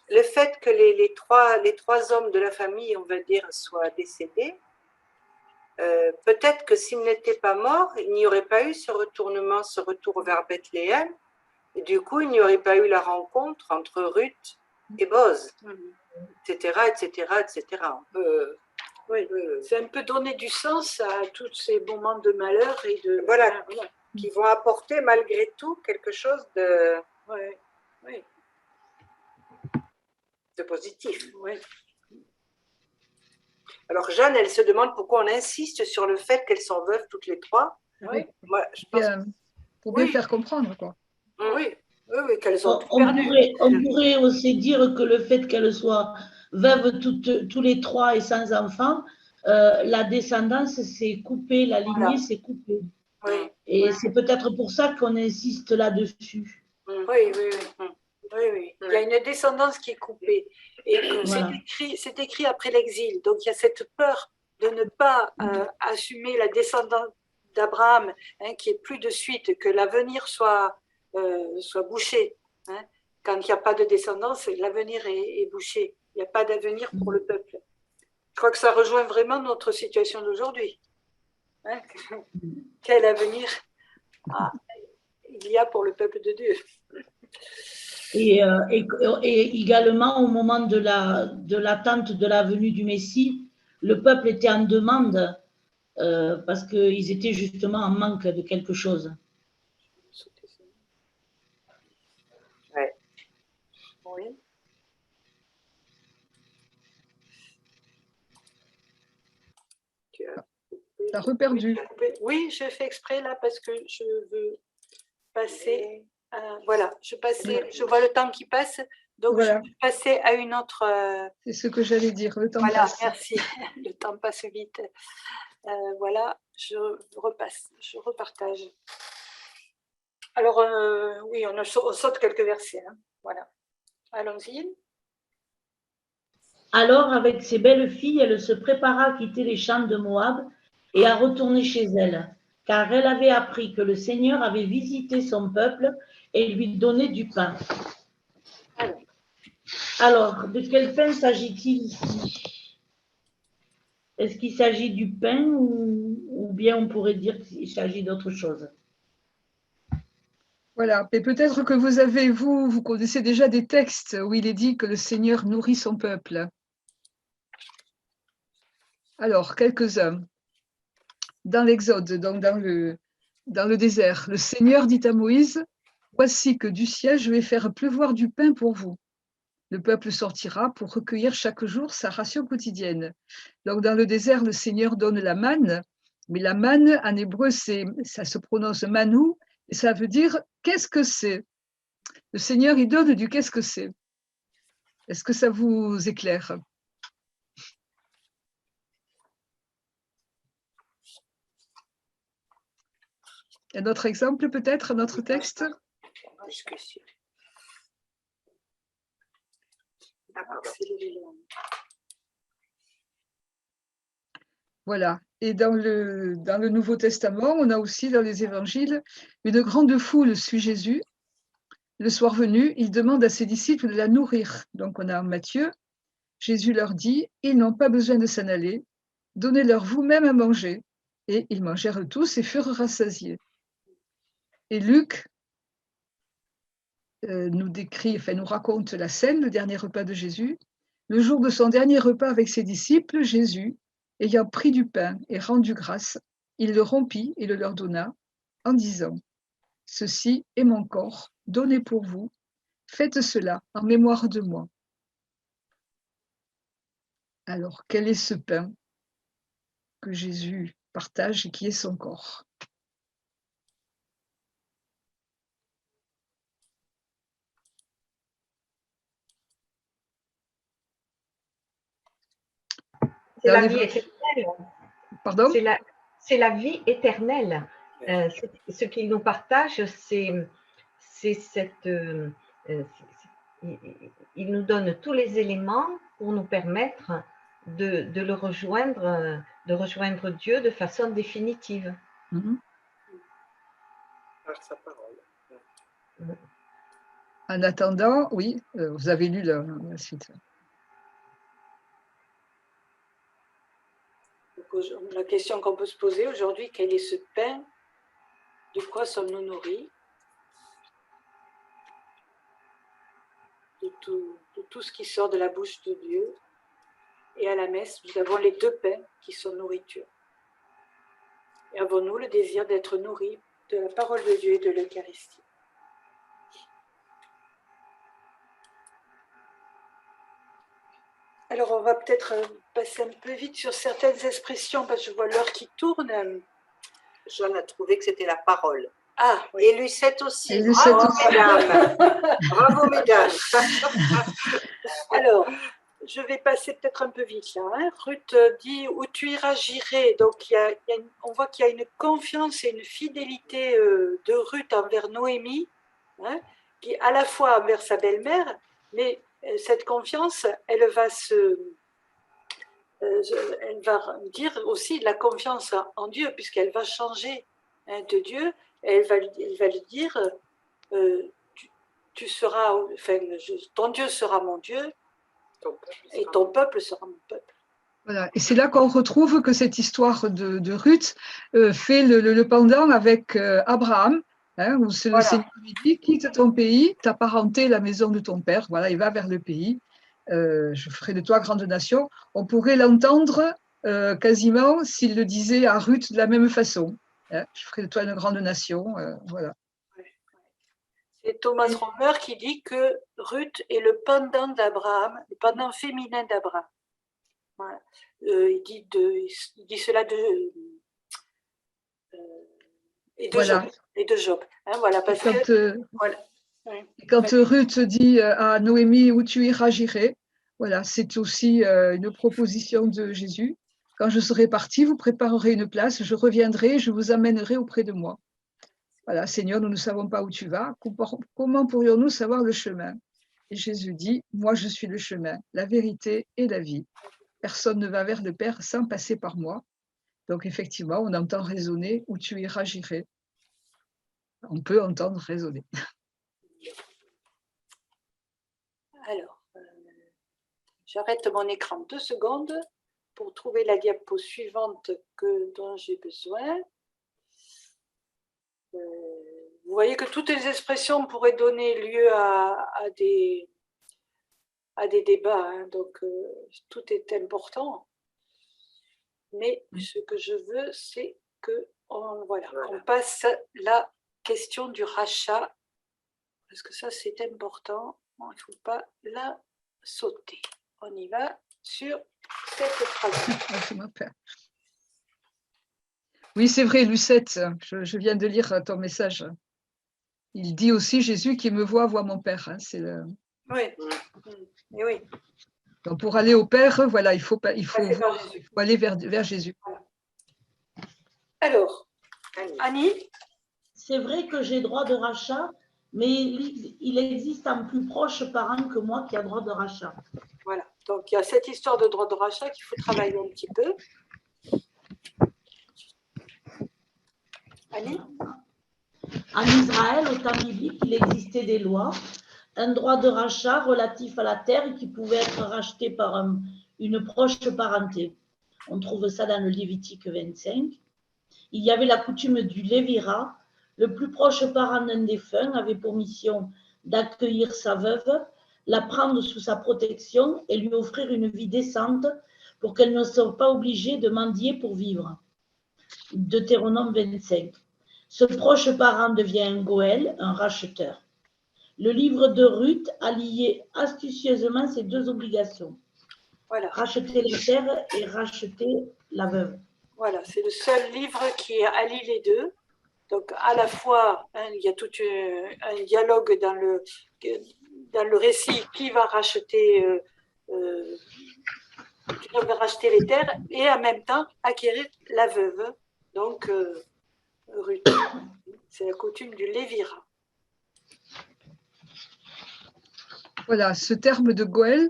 le fait que les trois hommes de la famille, on va dire, soient décédés, peut-être que s'ils n'étaient pas morts, il n'y aurait pas eu ce retournement, ce retour vers Bethléem, et du coup, il n'y aurait pas eu la rencontre entre Ruth et Boz, etc., etc., etc. Oui, c'est un peu donner du sens à tous ces moments de malheur et de voilà, qui vont apporter malgré tout quelque chose de, oui. de positif. Oui. Alors Jeanne, elle se demande pourquoi on insiste sur le fait qu'elles sont veuves toutes les trois. Oui. Moi, je pense Pour bien Oui. faire comprendre, quoi. Oui. oui, qu'elles ont tout On perdu. pourrait aussi dire que le fait qu'elles soient veuves tous les trois et sans enfants, la descendance s'est coupée, la lignée Voilà. s'est coupée. Oui. Et c'est peut-être pour ça qu'on insiste là-dessus. Oui. Il y a une descendance qui est coupée. Et que Voilà. c'est écrit après l'exil. Donc il y a cette peur de ne pas assumer la descendance d'Abraham, qui est plus de suite, que l'avenir soit bouché. Quand il n'y a pas de descendance, l'avenir est bouché. Il n'y a pas d'avenir pour le peuple. Je crois que ça rejoint vraiment notre situation d'aujourd'hui. Quel avenir il y a pour le peuple de Dieu? Et également, au moment de l'attente de la venue du Messie, le peuple était en demande parce qu'ils étaient justement en manque de quelque chose. Ouais. Oui. T'as reperdu. Oui, je fais exprès là parce que je veux passer. Voilà, je vois le temps qui passe, donc Voilà. je vais passer à une autre. C'est ce que j'allais dire, le temps Voilà, passe. merci. Le temps passe vite. Voilà, je repartage. Alors, oui, on saute quelques versets. Voilà. Allons-y. Alors, avec ses belles filles, elle se prépara à quitter les champs de Moab et à retourner chez elle, car elle avait appris que le Seigneur avait visité son peuple et lui donné du pain. Alors, de quel pain s'agit-il ici? Est-ce qu'il s'agit du pain ou bien on pourrait dire qu'il s'agit d'autre chose? Voilà, et peut-être que vous connaissez déjà des textes où il est dit que le Seigneur nourrit son peuple. Alors, quelques-uns. Dans l'Exode, donc dans le désert, le Seigneur dit à Moïse, « Voici que du ciel, je vais faire pleuvoir du pain pour vous. Le peuple sortira pour recueillir chaque jour sa ration quotidienne. » Donc, dans le désert, le Seigneur donne la manne, mais la manne, en hébreu, ça se prononce manou, et ça veut dire « qu'est-ce que c'est ?» Le Seigneur, il donne du « qu'est-ce que c'est ?» Est-ce que ça vous éclaire? Un autre exemple, peut-être, un autre texte? Voilà. Et dans le Nouveau Testament, on a aussi dans les évangiles, une grande foule suit Jésus. Le soir venu, il demande à ses disciples de la nourrir. Donc on a Matthieu, Jésus leur dit, ils n'ont pas besoin de s'en aller, donnez-leur vous-même à manger. Et ils mangèrent tous et furent rassasiés. Et Luc nous raconte la scène, le dernier repas de Jésus. Le jour de son dernier repas avec ses disciples, Jésus, ayant pris du pain et rendu grâce, il le rompit et le leur donna, en disant, « Ceci est mon corps, donné pour vous, faites cela en mémoire de moi. » Alors, quel est ce pain que Jésus partage et qui est son corps? C'est la vie éternelle. Pardon? C'est la vie éternelle. Ce qu'il nous partage, c'est cette... il nous donne tous les éléments pour nous permettre de le rejoindre, de rejoindre Dieu de façon définitive. Par sa parole. En attendant, oui, vous avez lu la suite. La question qu'on peut se poser aujourd'hui, quel est ce pain? De quoi sommes-nous nourris? De tout ce qui sort de la bouche de Dieu. Et à la messe, nous avons les deux pains qui sont nourriture. Et avons-nous le désir d'être nourris de la parole de Dieu et de l'Eucharistie? Alors, on va peut-être passer un peu vite sur certaines expressions, parce que je vois l'heure qui tourne. Jeanne a trouvé que c'était la parole. Ah, oui. Et Lucette aussi. Et Lucette Bravo, aussi. mesdames. Bravo, mesdames. Alors, je vais passer peut-être un peu vite là. Hein. Ruth dit « Où tu iras, j'irai ». Donc, on voit qu'il y a une confiance et une fidélité de Ruth envers Noémie, hein, qui à la fois envers sa belle-mère, mais cette confiance, elle va dire aussi la confiance en Dieu, puisqu'elle va changer de Dieu. Elle va lui dire tu seras, enfin, ton Dieu sera mon Dieu et ton peuple sera mon peuple. Voilà. Et c'est là qu'on retrouve que cette histoire de Ruth fait le pendant avec Abraham, hein, où le Seigneur lui dit, quitte ton pays, ta parenté, la maison de ton père, voilà, il va vers le pays, je ferai de toi grande nation. On pourrait l'entendre quasiment s'il le disait à Ruth de la même façon, hein, je ferai de toi une grande nation, voilà. C'est Thomas Romer qui dit que Ruth est le pendant d'Abraham, le pendant féminin d'Abraham. Voilà. Il dit cela et de voilà. Job. Et de Job. Hein, voilà, parce voilà. Quand Ruth dit à Noémie, où tu iras, j'irai, voilà, c'est aussi une proposition de Jésus. Quand je serai parti, vous préparerez une place, je reviendrai, je vous amènerai auprès de moi. Voilà, Seigneur, nous ne savons pas où tu vas, comment pourrions-nous savoir le chemin? Et Jésus dit, moi je suis le chemin, la vérité et la vie. Personne ne va vers le Père sans passer par moi. Donc effectivement, on entend résonner, où tu iras, j'irai. On peut entendre résonner. Alors, j'arrête mon écran 2 secondes pour trouver la diapo suivante dont j'ai besoin. Vous voyez que toutes les expressions pourraient donner lieu à des débats, hein, donc tout est important. Mais ce que je veux, c'est qu'on passe la question du rachat, parce que ça c'est important, il ne faut pas la sauter. On y va sur cette phrase. Oui, c'est vrai, Lucette, je viens de lire ton message. Il dit aussi, Jésus, qui me voit mon Père. Hein, oui. Et oui. Donc, pour aller au Père, voilà, il faut aller vers Jésus. Voilà. Alors, Annie? C'est vrai que j'ai droit de rachat, mais il existe un plus proche parent que moi qui a droit de rachat. Voilà, donc il y a cette histoire de droit de rachat qu'il faut travailler un petit peu. Annie? En Israël, au temps biblique, il existait des lois, un droit de rachat relatif à la terre qui pouvait être racheté par une proche parenté. On trouve ça dans le Lévitique 25. Il y avait la coutume du lévira. Le plus proche parent d'un défunt avait pour mission d'accueillir sa veuve, la prendre sous sa protection et lui offrir une vie décente pour qu'elles ne soient pas obligées de mendier pour vivre. Deutéronome 25. Ce proche parent devient un Goël, un racheteur. Le livre de Ruth a lié astucieusement ces deux obligations. Voilà. Racheter les terres et racheter la veuve. Voilà, c'est le seul livre qui allie les deux. Donc, à la fois, il y a tout un dialogue dans le récit qui va racheter les terres et en même temps acquérir la veuve. Donc, Ruth, c'est la coutume du Lévira. Voilà, ce terme de Goël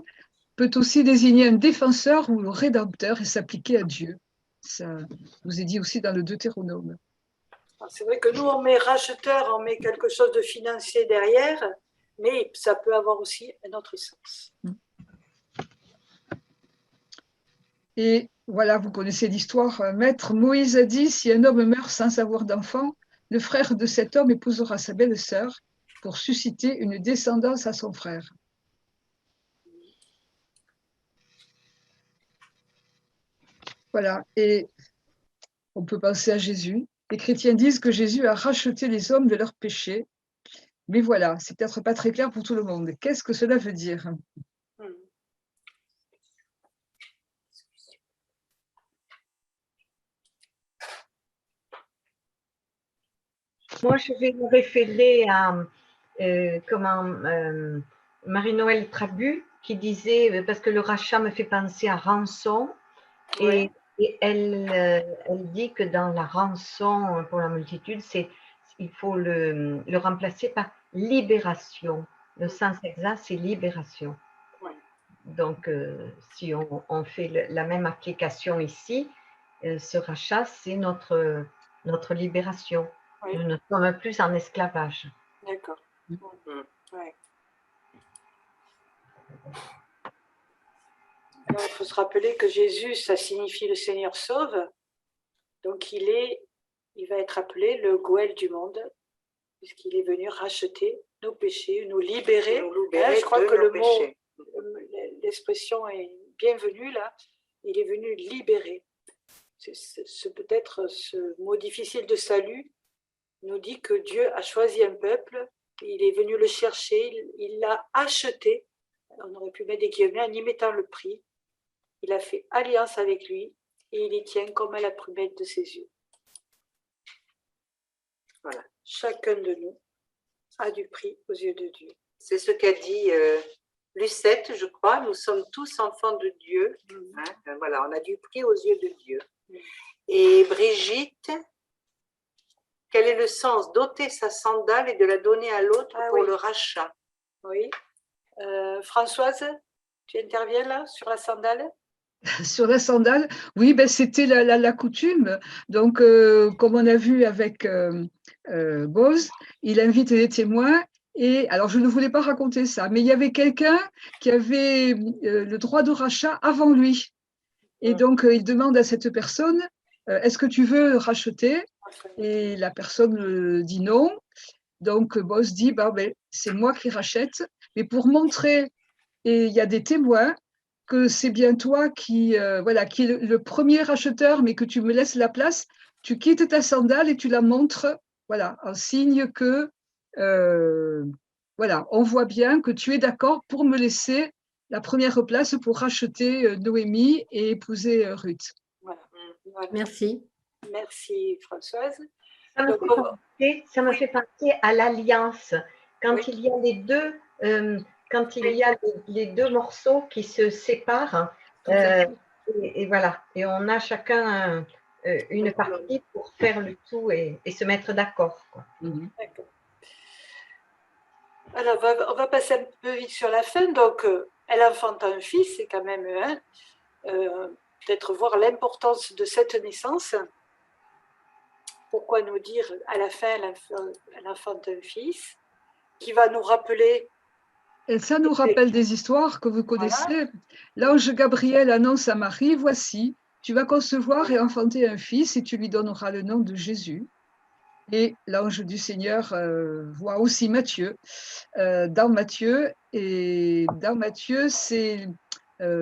peut aussi désigner un défenseur ou le rédempteur et s'appliquer à Dieu. Ça nous est dit aussi dans le Deutéronome. C'est vrai que nous, on met racheteur, on met quelque chose de financier derrière, mais ça peut avoir aussi un autre sens. Et voilà, vous connaissez l'histoire. Maître Moïse a dit, si un homme meurt sans avoir d'enfant, le frère de cet homme épousera sa belle-sœur pour susciter une descendance à son frère. Voilà, et on peut penser à Jésus. Les chrétiens disent que Jésus a racheté les hommes de leurs péchés. Mais voilà, c'est peut-être pas très clair pour tout le monde. Qu'est-ce que cela veut dire? Moi, je vais me référer à Marie-Noël Trabu qui disait, parce que le rachat me fait penser à rançon, Ouais. et elle dit que dans la rançon pour la multitude, il faut le remplacer par libération. Le sens exact, c'est libération. Ouais. Donc, si on fait la même application ici, ce rachat, c'est notre libération. Oui. Nous ne sommes plus en esclavage. D'accord. Ouais. Alors, il faut se rappeler que Jésus, ça signifie le Seigneur sauve. Donc, il va être appelé le Goël du monde, puisqu'il est venu racheter nos péchés, nous libérer. Je crois que le mot, l'expression est bienvenue là. Il est venu libérer. C'est peut-être ce mot difficile de salut nous dit que Dieu a choisi un peuple, il est venu le chercher, il l'a acheté, on aurait pu mettre des guillemets en y mettant le prix, il a fait alliance avec lui et il y tient comme à la prunelle de ses yeux. Voilà, chacun de nous a du prix aux yeux de Dieu. C'est ce qu'a dit Lucette, je crois, nous sommes tous enfants de Dieu. Hein, voilà, on a du prix aux yeux de Dieu. Et Brigitte, quel est le sens d'ôter sa sandale et de la donner à l'autre pour le rachat? Oui. Françoise, tu interviens là sur la sandale? Sur la sandale, oui, ben, c'était la coutume. Donc, comme on a vu avec Boz, il invite les témoins. Et alors, je ne voulais pas raconter ça, mais il y avait quelqu'un qui avait le droit de rachat avant lui. Et donc, il demande à cette personne, est-ce que tu veux racheter? Et la personne dit non. Donc, Boz dit, bah, ben, c'est moi qui rachète. Mais pour montrer, et il y a des témoins, que c'est bien toi qui est le premier acheteur, mais que tu me laisses la place, tu quittes ta sandale et tu la montres, voilà, en signe que, voilà, on voit bien que tu es d'accord pour me laisser la première place pour racheter Noémie et épouser Ruth. Voilà. Merci. Merci Françoise. Ça me fait penser à l'alliance. Quand il y a les deux... quand il y a les deux morceaux qui se séparent, et voilà, et on a chacun une partie pour faire le tout et se mettre d'accord. D'accord. Alors, on va passer un peu vite sur la fin. Donc, elle enfante un fils, c'est quand même peut-être voir l'importance de cette naissance. Pourquoi nous dire à la fin, elle enfante un fils qui va nous rappeler. Et ça nous rappelle des histoires que vous connaissez. Voilà. L'ange Gabriel annonce à Marie, voici, tu vas concevoir et enfanter un fils et tu lui donneras le nom de Jésus. Et l'ange du Seigneur voit aussi Matthieu dans Matthieu. Et dans Matthieu, c'est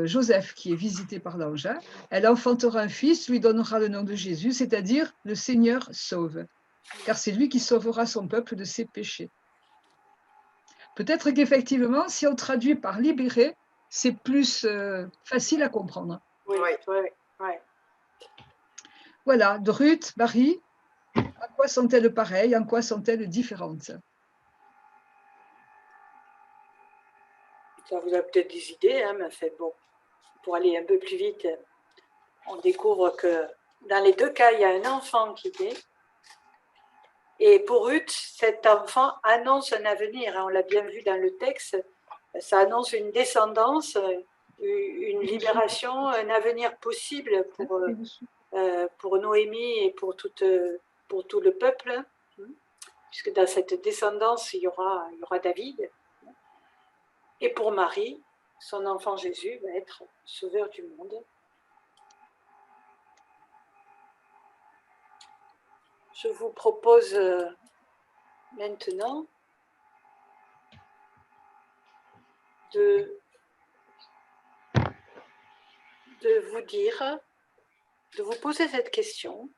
Joseph qui est visité par l'ange. Elle enfantera un fils, lui donnera le nom de Jésus, c'est-à-dire le Seigneur sauve, car c'est lui qui sauvera son peuple de ses péchés. Peut-être qu'effectivement, si on traduit par libérer, c'est plus facile à comprendre. Oui, oui, oui. Voilà, de Ruth, Marie, en quoi sont-elles pareilles, en quoi sont-elles différentes? Ça vous a peut-être des idées, hein, mais fait, bon, pour aller un peu plus vite, on découvre que dans les deux cas, il y a un enfant qui naît. Et pour Ruth, cet enfant annonce un avenir. On l'a bien vu dans le texte. Ça annonce une descendance, une libération, un avenir possible pour Noémie et pour tout le peuple. Puisque dans cette descendance, il y aura David. Et pour Marie, son enfant Jésus va être sauveur du monde. Je vous propose maintenant de vous dire, de vous poser cette question.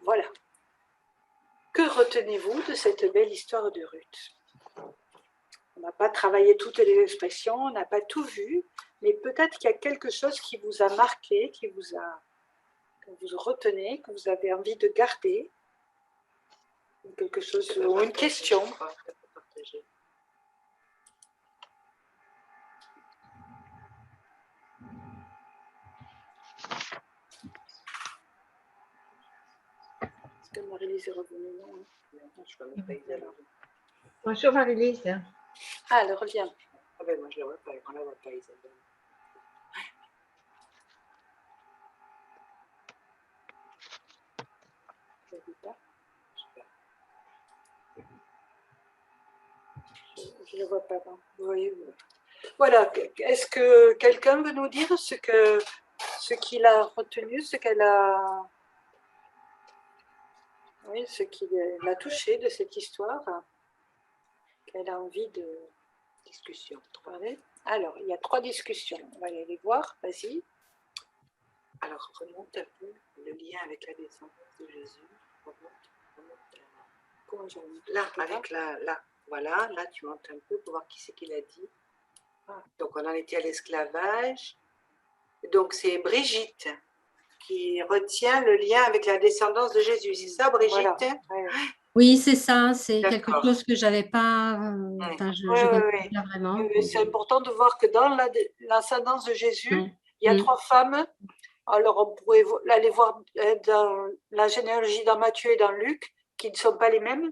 Voilà. Que retenez-vous de cette belle histoire de Ruth? On n'a pas travaillé toutes les expressions, on n'a pas tout vu, mais peut-être qu'il y a quelque chose qui vous a marqué, que vous retenez, que vous avez envie de garder, quelque chose ou une question. Est-ce que Marie-Lise est revenue? Non, je ne connais pas Isabelle. Bonjour Marie-Lise. Ah, elle revient. Ah ben moi je ne la vois pas, on ne la voit pas Isabelle. Je ne le vois pas. Vous voyez. Voilà. Est-ce que quelqu'un veut nous dire ce qu'il a retenu, ce qu'elle a... Oui, ce qui l'a touché de cette histoire, qu'elle a envie de discussion. Parler. Alors, il y a 3 discussions. On va aller les voir. Vas-y. Alors, remonte un peu le lien avec la descendance de Jésus. Comment je remonte? Là, avec là. Voilà, là, tu montes un peu pour voir qui c'est qui l'a dit. Ah. Donc, on en était à l'esclavage. Donc, c'est Brigitte qui retient le lien avec la descendance de Jésus. C'est ça, Brigitte? Voilà. Oui, c'est ça. C'est quelque chose que je n'avais pas... je connais pas vraiment. C'est important de voir que dans l'ascendance de Jésus, il y a 3 femmes. Alors, on pourrait aller voir dans la généalogie dans Matthieu et dans Luc, qui ne sont pas les mêmes.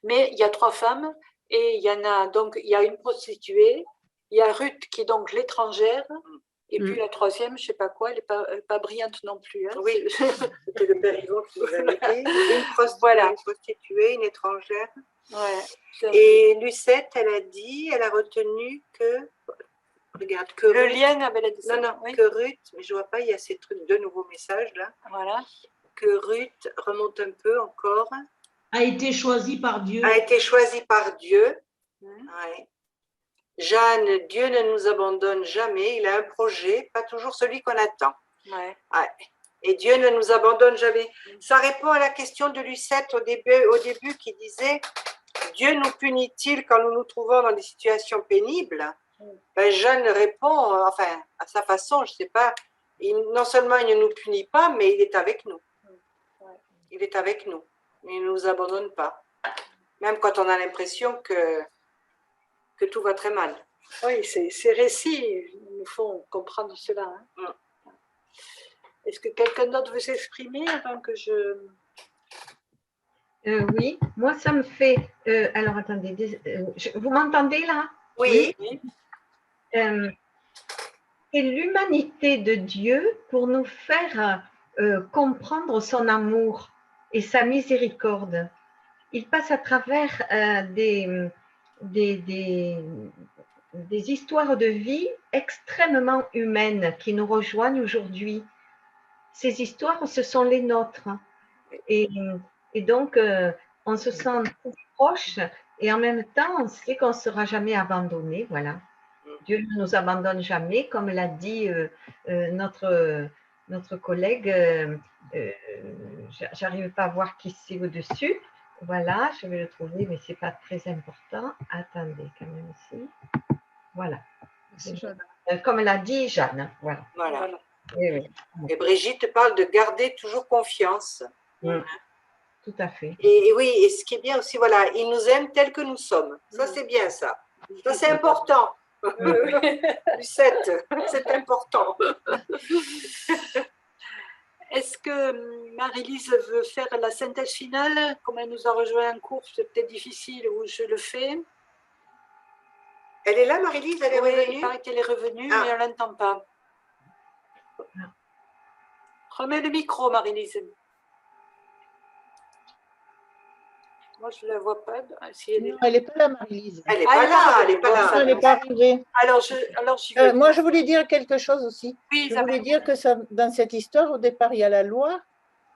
Mais il y a 3 femmes, et il y en a donc, il y a une prostituée, il y a Ruth qui est donc l'étrangère, et puis la troisième, je ne sais pas quoi, elle n'est pas brillante non plus. Hein. Oui, c'était le père Yvon qui nous a dit. Une prostituée, une étrangère. Ouais. Et Lucette, elle a retenu que... Regarde, que le Ruth, lien avec la descendance. Non, que Ruth, mais je ne vois pas, il y a ces trucs, 2 nouveaux messages là. Voilà. Que Ruth remonte un peu encore. A été choisie par Dieu. A été choisie par Dieu. Ouais. Jeanne, Dieu ne nous abandonne jamais. Il a un projet, pas toujours celui qu'on attend. Ouais. Ouais. Et Dieu ne nous abandonne jamais. Ça répond à la question de Lucette au début qui disait Dieu nous punit-il quand nous nous trouvons dans des situations pénibles? Ben, Jeanne répond, enfin, à sa façon, je ne sais pas. Non seulement il ne nous punit pas, mais il est avec nous. Il est avec nous. Il ne nous abandonne pas. Même quand on a l'impression que tout va très mal. Oui, ces récits nous font comprendre cela. Hein. Est-ce que quelqu'un d'autre veut s'exprimer avant que je... Oui, moi ça me fait... alors attendez, vous m'entendez là? Oui. C'est l'humanité de Dieu pour nous faire comprendre son amour et sa miséricorde. Il passe à travers des histoires de vie extrêmement humaines qui nous rejoignent aujourd'hui. Ces histoires, ce sont les nôtres. Et donc, on se sent proche Et en même temps, on sait qu'on ne sera jamais abandonné. Voilà. Dieu ne nous abandonne jamais, comme l'a dit notre collègue. J'arrive pas à voir qui c'est au-dessus. Voilà, je vais le trouver, mais ce n'est pas très important. Attendez, quand même ici. Voilà. Comme l'a dit Jeanne. Voilà. Voilà. Oui, oui. Et Brigitte parle de garder toujours confiance. Tout à fait. Et oui, et ce qui est bien aussi, voilà, il nous aime tels que nous sommes. Ça, c'est bien ça. Ça, c'est important. Lucette, c'est important. Est-ce que Marie-Lise veut faire la synthèse finale? Comme elle nous a rejoint en cours, c'est peut-être difficile, ou je le fais. Elle est là, Marie-Lise? Elle est revenue? Il paraît qu'elle est revenue, mais on ne l'entend pas. Remets le micro, Marie-Lise. Moi, je ne la vois pas. Si elle Non, elle n'est pas là, Marie-Lise. Elle n'est pas là, elle n'est pas là. Elle n'est pas arrivée. Alors, j'y vais. Moi, je voulais dire quelque chose aussi. Oui, je voulais dire que ça, dans cette histoire, au départ, il y a la loi.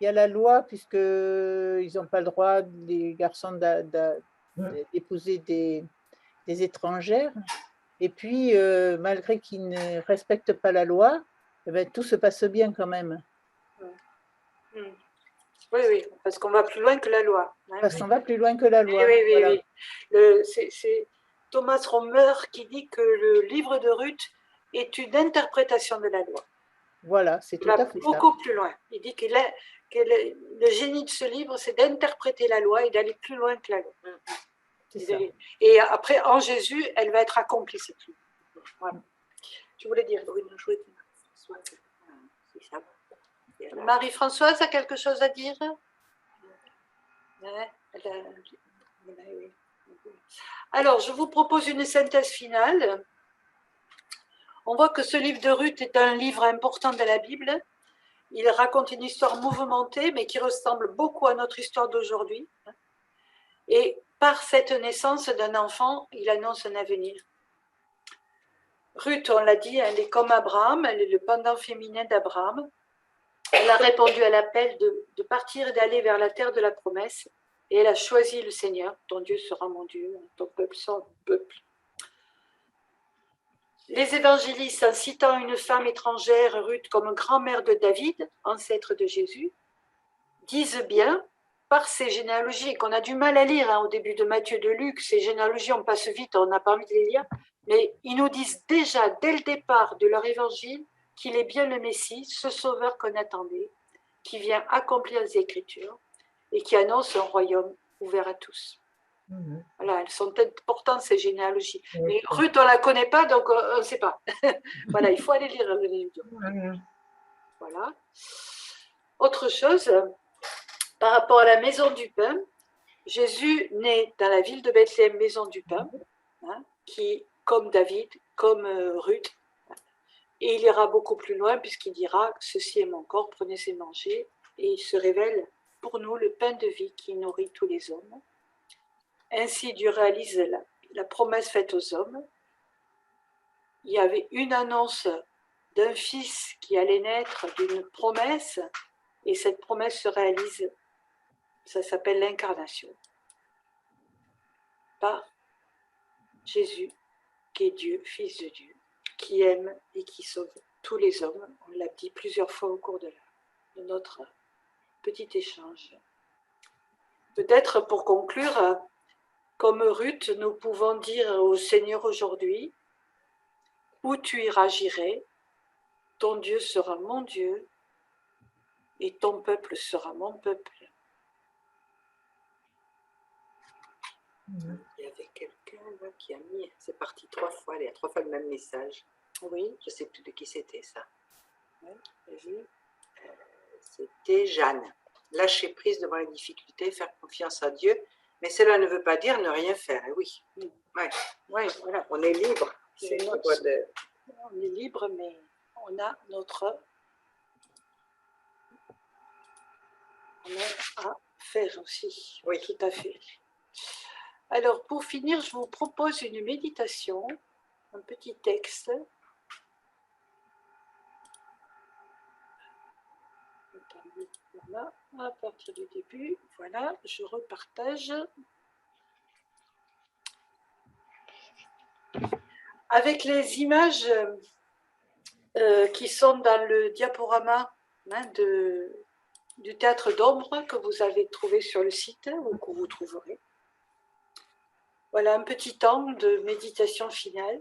Il y a la loi, puisqu'ils n'ont pas le droit, les garçons, d'épouser des étrangères. Et puis, malgré qu'ils ne respectent pas la loi, eh bien, tout se passe bien quand même. Oui, oui, parce qu'on va plus loin que la loi. Hein. Parce qu'on va plus loin que la loi. Oui, oui, voilà. oui. C'est Thomas Romer qui dit que le livre de Ruth est une interprétation de la loi. Voilà, c'est tout à fait ça. Beaucoup plus loin. Il dit que le génie de ce livre, c'est d'interpréter la loi et d'aller plus loin que la loi. Et après, en Jésus, elle va être accomplie, cette loi. Voilà. Tu voulais dire, Marie-Françoise a quelque chose à dire? Alors, je vous propose une synthèse finale. On voit que ce livre de Ruth est un livre important de la Bible. Il raconte une histoire mouvementée, mais qui ressemble beaucoup à notre histoire d'aujourd'hui. Et par cette naissance d'un enfant, il annonce un avenir. Ruth, on l'a dit, elle est comme Abraham, elle est le pendant féminin d'Abraham. Elle a répondu à l'appel de partir et d'aller vers la terre de la promesse. Et elle a choisi le Seigneur, ton Dieu sera mon Dieu, ton peuple sera mon peuple. Les évangélistes, en citant une femme étrangère, Ruth, comme grand-mère de David, ancêtre de Jésus, disent bien, par ces généalogies, qu'on a du mal à lire au début de Matthieu, de Luc, ces généalogies, on passe vite, on n'a pas envie de les lire, mais ils nous disent déjà, dès le départ de leur évangile, qu'il est bien le Messie, ce sauveur qu'on attendait, qui vient accomplir les Écritures et qui annonce un royaume ouvert à tous. Voilà, elles sont importantes, ces généalogies. Mais Ruth, on ne la connaît pas, donc on ne sait pas. Voilà, il faut aller lire le livre. Voilà. Autre chose, par rapport à la maison du pain, Jésus naît dans la ville de Bethléem, maison du pain, hein, qui, comme David, comme Ruth, et il ira beaucoup plus loin puisqu'il dira « Ceci est mon corps, prenez et mangez » et il se révèle pour nous le pain de vie qui nourrit tous les hommes. Ainsi, Dieu réalise la promesse faite aux hommes. Il y avait une annonce d'un fils qui allait naître, d'une promesse, et cette promesse se réalise, ça s'appelle l'incarnation, par Jésus, qui est Dieu, Fils de Dieu, qui aime et qui sauve tous les hommes. On l'a dit plusieurs fois au cours de notre petit échange. Peut-être pour conclure, comme Ruth, nous pouvons dire au Seigneur aujourd'hui, où tu iras, j'irai, ton Dieu sera mon Dieu et ton peuple sera mon peuple. Il y avait quelqu'un qui a mis, c'est parti 3 fois, il y a 3 fois le même message. Oui. Je ne sais plus de qui c'était ça. Oui, c'était Jeanne. Lâcher prise devant les difficultés, faire confiance à Dieu, mais cela ne veut pas dire ne rien faire. Et oui, ouais, voilà. On est libre. On est libre, mais on a à faire aussi. Oui, tout à fait. Alors, pour finir, je vous propose une méditation, un petit texte. Voilà, à partir du début, voilà, je repartage. Avec les images qui sont dans le diaporama du théâtre d'ombre que vous avez trouvé sur le site ou que vous trouverez. Voilà un petit temps de méditation finale.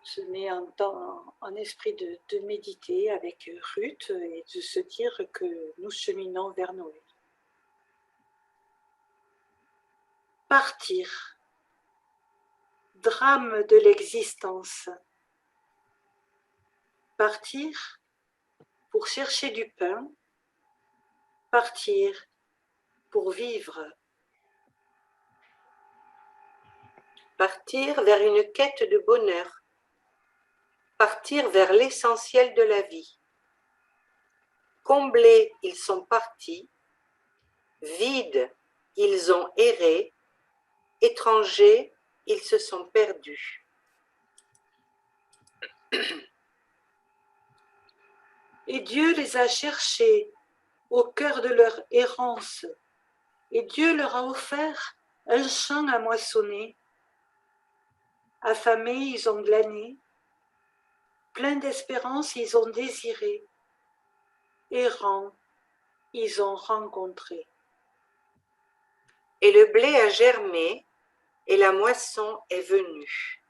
Se met en esprit de méditer avec Ruth et de se dire que nous cheminons vers Noël. Partir. Drame de l'existence. Partir pour chercher du pain. Partir pour vivre. Partir vers une quête de bonheur. Partir vers l'essentiel de la vie. Comblés, ils sont partis. Vides, ils ont erré. Étrangers, ils se sont perdus. Et Dieu les a cherchés au cœur de leur errance. Et Dieu leur a offert un champ à moissonner. Affamés, ils ont glané. Pleins d'espérance, ils ont désiré. Errants, ils ont rencontré. Et le blé a germé, et la moisson est venue.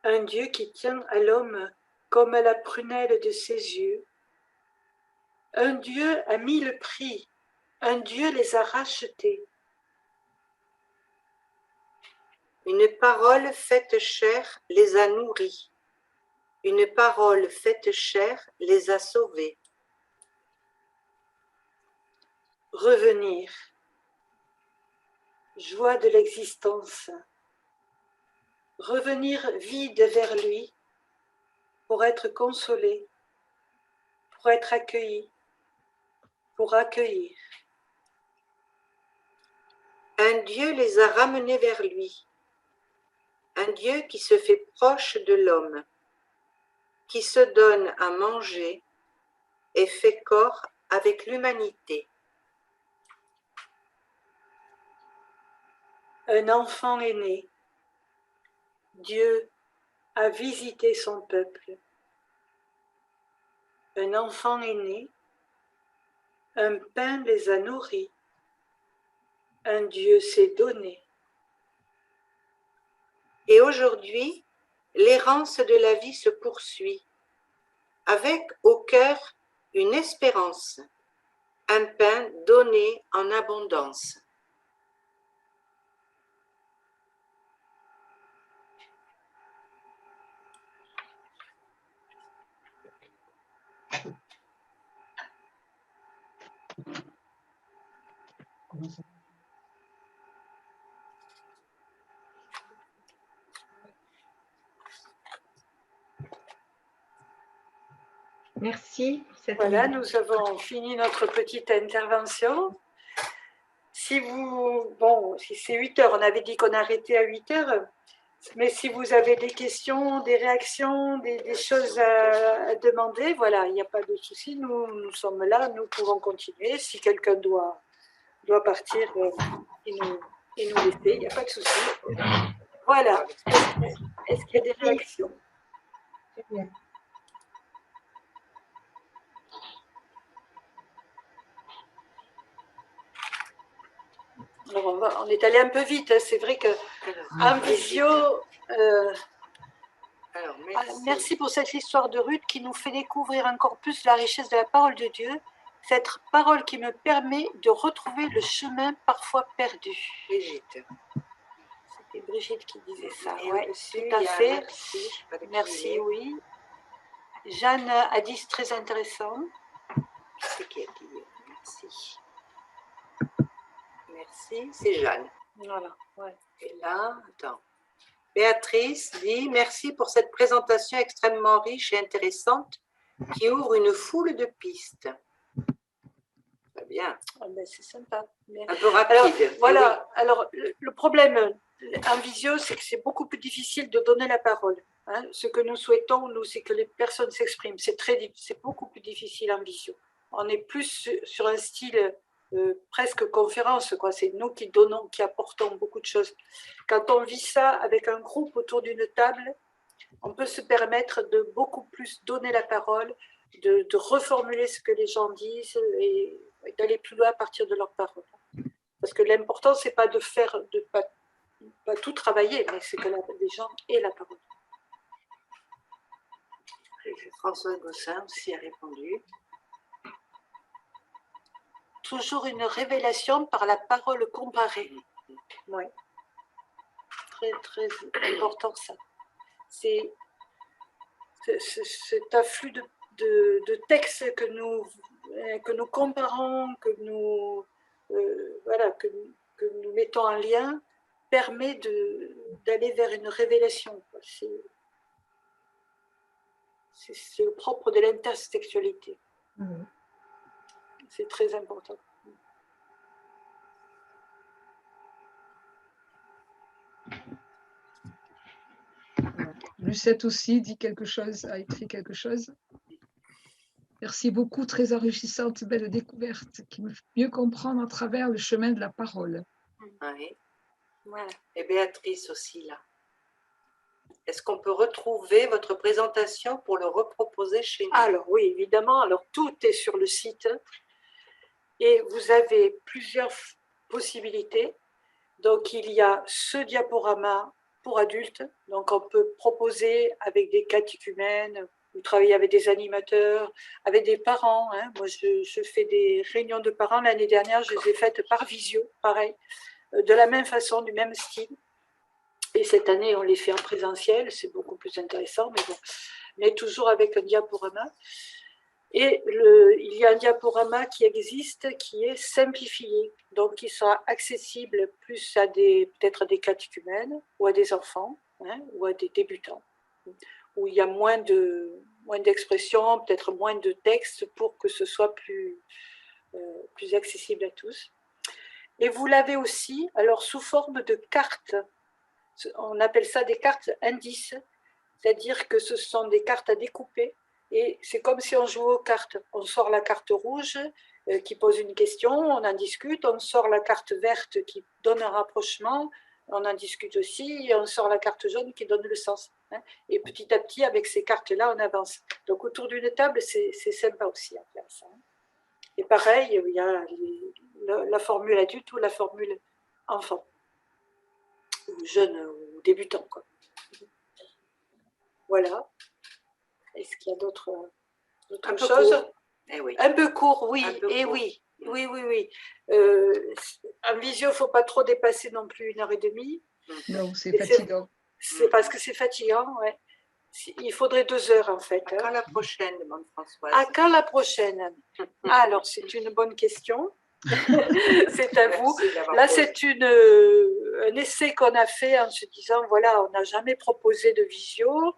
Un Dieu qui tient à l'homme comme à la prunelle de ses yeux. Un Dieu a mis le prix, un Dieu les a rachetés. Une parole faite chair les a nourris. Une parole faite chair les a sauvés. Revenir. Joie de l'existence. Revenir vide vers lui pour être consolé, pour être accueilli, pour accueillir. Un Dieu les a ramenés vers lui. Un Dieu qui se fait proche de l'homme, qui se donne à manger et fait corps avec l'humanité. Un enfant est né. Dieu a visité son peuple. Un enfant est né. Un pain les a nourris. Un Dieu s'est donné. Et aujourd'hui, l'errance de la vie se poursuit, avec au cœur une espérance, un pain donné en abondance. Merci pour cette Voilà, nous avons fini notre petite intervention. Si c'est 8 heures, on avait dit qu'on arrêtait à 8 heures, mais si vous avez des questions, des réactions, des choses à demander, voilà, il n'y a pas de souci, nous sommes là, nous pouvons continuer. Si quelqu'un doit partir et nous laisser, il n'y a pas de souci. Voilà. Est-ce qu'il y a des réactions? Alors on est allé un peu vite, c'est vrai qu'en visio, merci pour cette histoire de Ruth qui nous fait découvrir encore plus la richesse de la parole de Dieu, cette parole qui me permet de retrouver le chemin parfois perdu. Brigitte. C'était Brigitte qui disait ça, oui, tout à fait. Merci, oui. Jeanne a dit c'est très intéressant. C'est qui a dit merci. Merci, c'est Jeanne. Voilà, ouais. Et là, attends. Béatrice dit merci pour cette présentation extrêmement riche et intéressante qui ouvre une foule de pistes. Très bien. Oh, ben, c'est sympa. Mais... Un peu rapide. Alors, voilà. Oui. Alors, le problème en visio, c'est que c'est beaucoup plus difficile de donner la parole. Hein. Ce que nous souhaitons, nous, c'est que les personnes s'expriment. C'est beaucoup plus difficile en visio. On est plus sur un style presque conférence, quoi. C'est nous qui donnons, qui apportons beaucoup de choses. Quand on vit ça avec un groupe autour d'une table, on peut se permettre de beaucoup plus donner la parole, de reformuler ce que les gens disent et d'aller plus loin à partir de leurs paroles. Parce que l'important, c'est pas de faire, de pas tout travailler, mais c'est que les gens aient la parole. François Gosselin aussi a répondu. Toujours une révélation par la parole comparée. Oui. Très, très important ça. C'est cet afflux de textes que nous comparons, que nous, voilà, que nous mettons en lien, permet d'aller vers une révélation. C'est le propre de l'intertextualité. Mhm. C'est très important. Lucette aussi dit quelque chose, a écrit quelque chose. Merci beaucoup, très enrichissante, belle découverte qui me fait mieux comprendre à travers le chemin de la parole. Oui. Voilà. Et Béatrice aussi, là. Est-ce qu'on peut retrouver votre présentation pour le reproposer chez nous? Alors oui, évidemment. Alors tout est sur le site et vous avez plusieurs possibilités. Donc il y a ce diaporama pour adultes. Donc on peut proposer avec des catéchumènes, vous travaillez avec des animateurs, avec des parents. Hein. Moi je fais des réunions de parents. L'année dernière, je les ai faites par visio, pareil, de la même façon, du même style. Et cette année, on les fait en présentiel, c'est beaucoup plus intéressant, mais bon, mais toujours avec un diaporama. Et il y a un diaporama qui existe, qui est simplifié, donc qui sera accessible plus à peut-être à des catéchumènes, ou à des enfants, hein, ou à des débutants, où il y a moins d'expressions, peut-être moins de textes pour que ce soit plus accessible à tous. Et vous l'avez aussi, alors sous forme de cartes. On appelle ça des cartes indices, c'est-à-dire que ce sont des cartes à découper et c'est comme si on jouait aux cartes. On sort la carte rouge qui pose une question, on en discute, on sort la carte verte qui donne un rapprochement, on en discute aussi, et on sort la carte jaune qui donne le sens. Hein. Et petit à petit, avec ces cartes-là, on avance. Donc autour d'une table, c'est sympa aussi à faire ça. Et pareil, il y a la formule adulte ou la formule enfant. Ou jeune ou débutant, quoi. Voilà. Est-ce qu'il y a d'autres choses? Oui. Un peu court, oui. Et oui. Oui. En visio, il ne faut pas trop dépasser non plus 1h30. Non, c'est fatigant. C'est parce que c'est fatigant, ouais. Il faudrait 2 heures, en fait. À quand la prochaine, demande Françoise? À quand la prochaine? Alors, c'est une bonne question. C'est à vous. Là, c'est un essai qu'on a fait en se disant, voilà, on n'a jamais proposé de visio,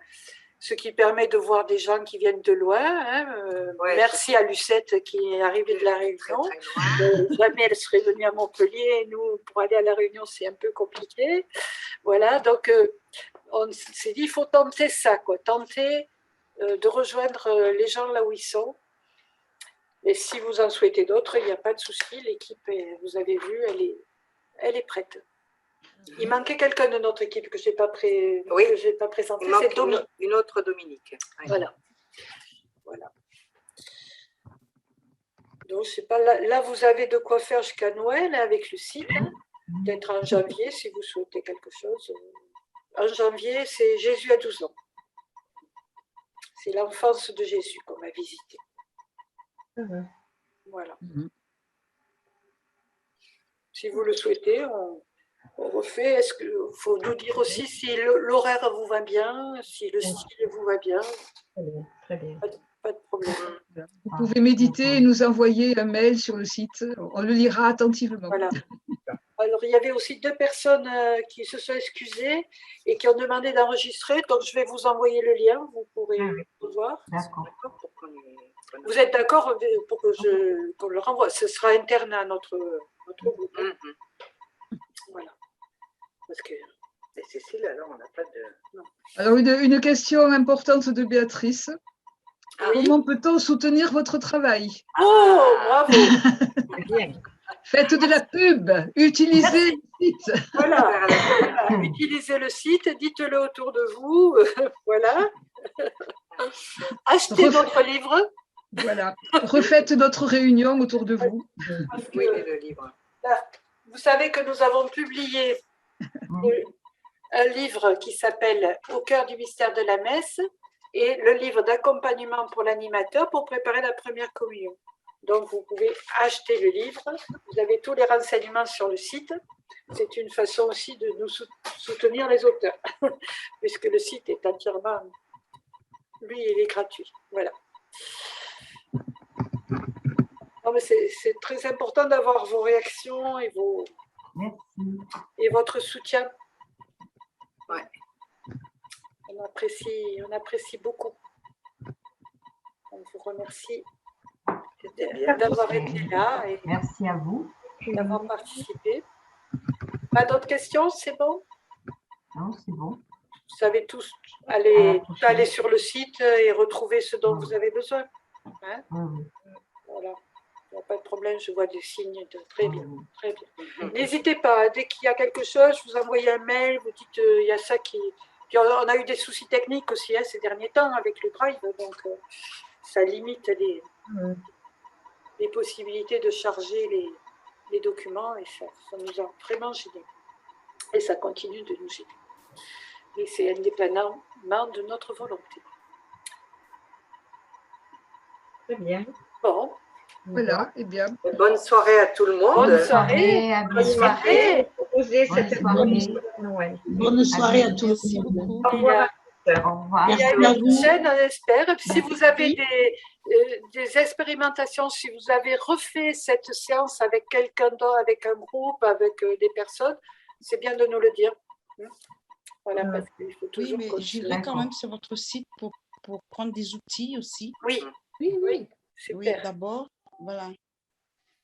ce qui permet de voir des gens qui viennent de loin. Hein. Merci à Lucette qui est arrivée de la Réunion. Jamais elle serait venue à Montpellier. Nous, pour aller à la Réunion, c'est un peu compliqué. Voilà, donc on s'est dit, il faut tenter ça, quoi. Tenter de rejoindre les gens là où ils sont. Et si vous en souhaitez d'autres, il n'y a pas de souci. L'équipe, vous avez vu, elle est prête. Il manquait quelqu'un de notre équipe que je n'ai pas présenté. C'est Dominique. Une autre Dominique. Oui. Voilà. Donc, je sais pas, là, vous avez de quoi faire jusqu'à Noël avec le site. Hein. Peut-être en janvier, si vous souhaitez quelque chose. En janvier, c'est Jésus à 12 ans. C'est l'enfance de Jésus qu'on va visiter. Voilà. Si vous le souhaitez, on refait. Est-ce qu'il faut nous dire aussi si l'horaire vous va bien, si le style vous va bien? Très bien. Pas de problème. Vous pouvez méditer et nous envoyer un mail sur le site. On le lira attentivement. Voilà. Alors, il y avait aussi 2 personnes qui se sont excusées et qui ont demandé d'enregistrer. Donc, je vais vous envoyer le lien. Vous pourrez le voir. D'accord. Vous êtes d'accord pour qu'on le renvoie? Ce sera interne à notre groupe. Voilà. Parce que Cécile, alors on n'a pas de... Non. Alors, une question importante de Béatrice. Oui. Comment peut-on soutenir votre travail? Oh, bravo. Bien. Faites de la pub, utilisez le site. Voilà. Utilisez le site, dites-le autour de vous. Voilà. Achetez notre livre. Voilà. Refaites notre réunion autour de vous. Oui, le livre. Là, vous savez que nous avons publié un livre qui s'appelle Au cœur du mystère de la messe et le livre d'accompagnement pour l'animateur pour préparer la première communion. Donc, vous pouvez acheter le livre. Vous avez tous les renseignements sur le site. C'est une façon aussi de nous soutenir les auteurs, puisque le site est entièrement, lui, il est gratuit. Voilà. Non, mais c'est très important d'avoir vos réactions et, et votre soutien. Ouais. On apprécie beaucoup. On vous remercie d'avoir été là et merci à vous. d'avoir participé. Pas d'autres questions, c'est bon? Non, c'est bon. Vous savez tous aller sur le site et retrouver ce dont vous avez besoin. Hein? Voilà. Il n'y a pas de problème, je vois des signes de très bien. Très bien. N'hésitez pas, dès qu'il y a quelque chose, vous envoyez un mail, vous dites il y a ça qui. Puis on a eu des soucis techniques aussi ces derniers temps avec le Drive, donc ça limite les possibilités de charger les documents et ça nous a vraiment gênés. Et ça continue de nous gêner. Et c'est indépendamment de notre volonté. Très bien. Bon. Voilà, et bien. Bonne soirée à tout le monde. Bonne soirée. Bonne soirée. Bonne soirée à tous. Au revoir. Au revoir. Il y a une chaîne, on espère. Si vous avez des expérimentations, si vous avez refait cette séance avec quelqu'un d'autre, avec un groupe, avec des personnes, c'est bien de nous le dire. Voilà, parce qu'il faut toujours. Oui, mais j'irai quand même sur votre site pour prendre des outils aussi. Oui, super. Oui, d'abord, voilà.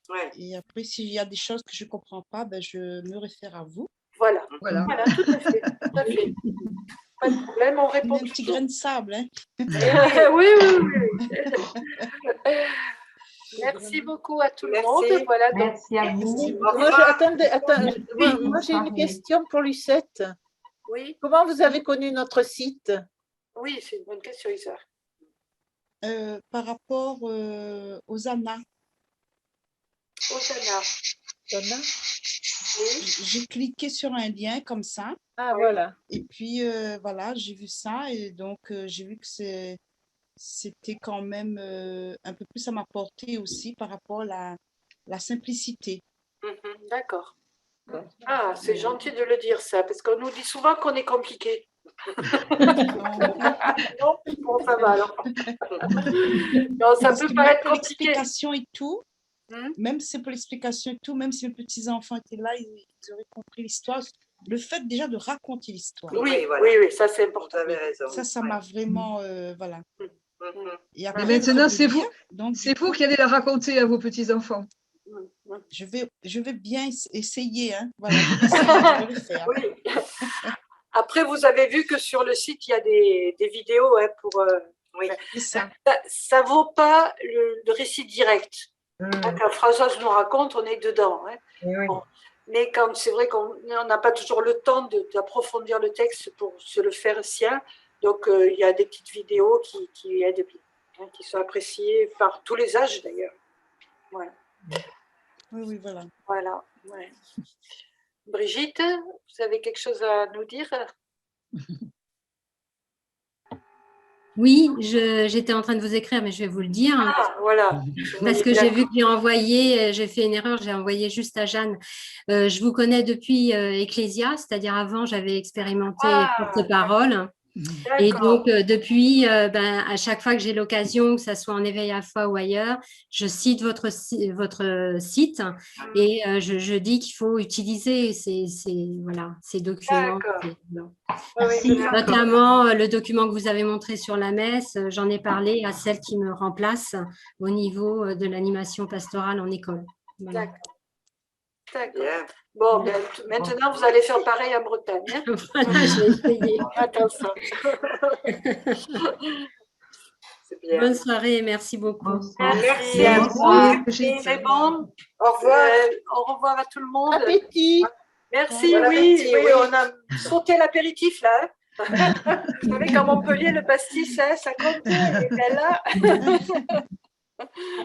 Ouais. Et après, s'il y a des choses que je ne comprends pas, ben, je me réfère à vous. Voilà, Voilà. tout à fait. Tout à fait. Pas de problème, on répond. Un petit grain de sable. Hein. Oui. Merci beaucoup à tout le monde. Voilà, donc, merci à vous. Moi j'ai une question pour Lucette. oui, Comment vous avez connu notre site? oui, c'est une bonne question, Isa. Par rapport aux ANA, Osana. j'ai cliqué sur un lien comme ça. Ah, voilà. Et puis, voilà, j'ai vu ça et donc j'ai vu que c'était quand même un peu plus à ma portée aussi par rapport à la simplicité. D'accord. Ah, c'est gentil de le dire ça, parce qu'on nous dit souvent qu'on est compliqué. Non, bon, ça va alors. Non, ça peut paraître pour compliqué. l'explication et tout, même si c'est pour l'explication et tout, même si mes petits-enfants étaient là, ils auraient compris l'histoire. Le fait déjà de raconter l'histoire. Oui, voilà. oui, ça c'est important. Vous avez raison. Ça m'a vraiment, voilà. Et Et maintenant, c'est vous qui allez la raconter à vos petits-enfants. Je vais bien essayer. Hein. Voilà, je vais le faire. Oui. Après, vous avez vu que sur le site, il y a des vidéos pour. Oui, c'est ça. Ça vaut pas le récit direct. Quand Françoise nous raconte, on est dedans. Hein. Oui. Bon. Mais quand c'est vrai qu'on n'a pas toujours le temps d'approfondir le texte pour se le faire sien, donc il y a des petites vidéos qui aident bien, hein, qui sont appréciées par tous les âges d'ailleurs. Voilà. Oui, voilà. Voilà. Ouais. Brigitte, vous avez quelque chose à nous dire? Oui, j'étais en train de vous écrire, mais je vais vous le dire. Ah, voilà. Parce que j'ai vu que j'ai fait une erreur, j'ai envoyé juste à Jeanne. Je vous connais depuis Ecclésia, c'est-à-dire avant, j'avais expérimenté porte-parole. Et donc, depuis, à chaque fois que j'ai l'occasion, que ce soit en éveil à la foi ou ailleurs, je cite votre site et je dis qu'il faut utiliser ces documents. Notamment, le document que vous avez montré sur la messe, j'en ai parlé à celle qui me remplace au niveau de l'animation pastorale en école. Voilà. D'accord. Bon, maintenant, vous allez faire pareil en Bretagne. Hein. Voilà, j'ai essayé. Attention. C'est bien. Bonne soirée et merci beaucoup. Merci à vous. C'est bon. Au revoir. Au revoir à tout le monde. Appétit. Merci, Bon appétit, oui. on a sauté l'apéritif là. Vous savez, qu'à Montpellier, le pastis, hein, ça compte. Et bien là,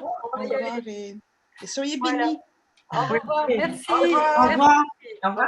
Au revoir et soyez Voilà. bénis. Au revoir, merci. Au revoir. Au revoir.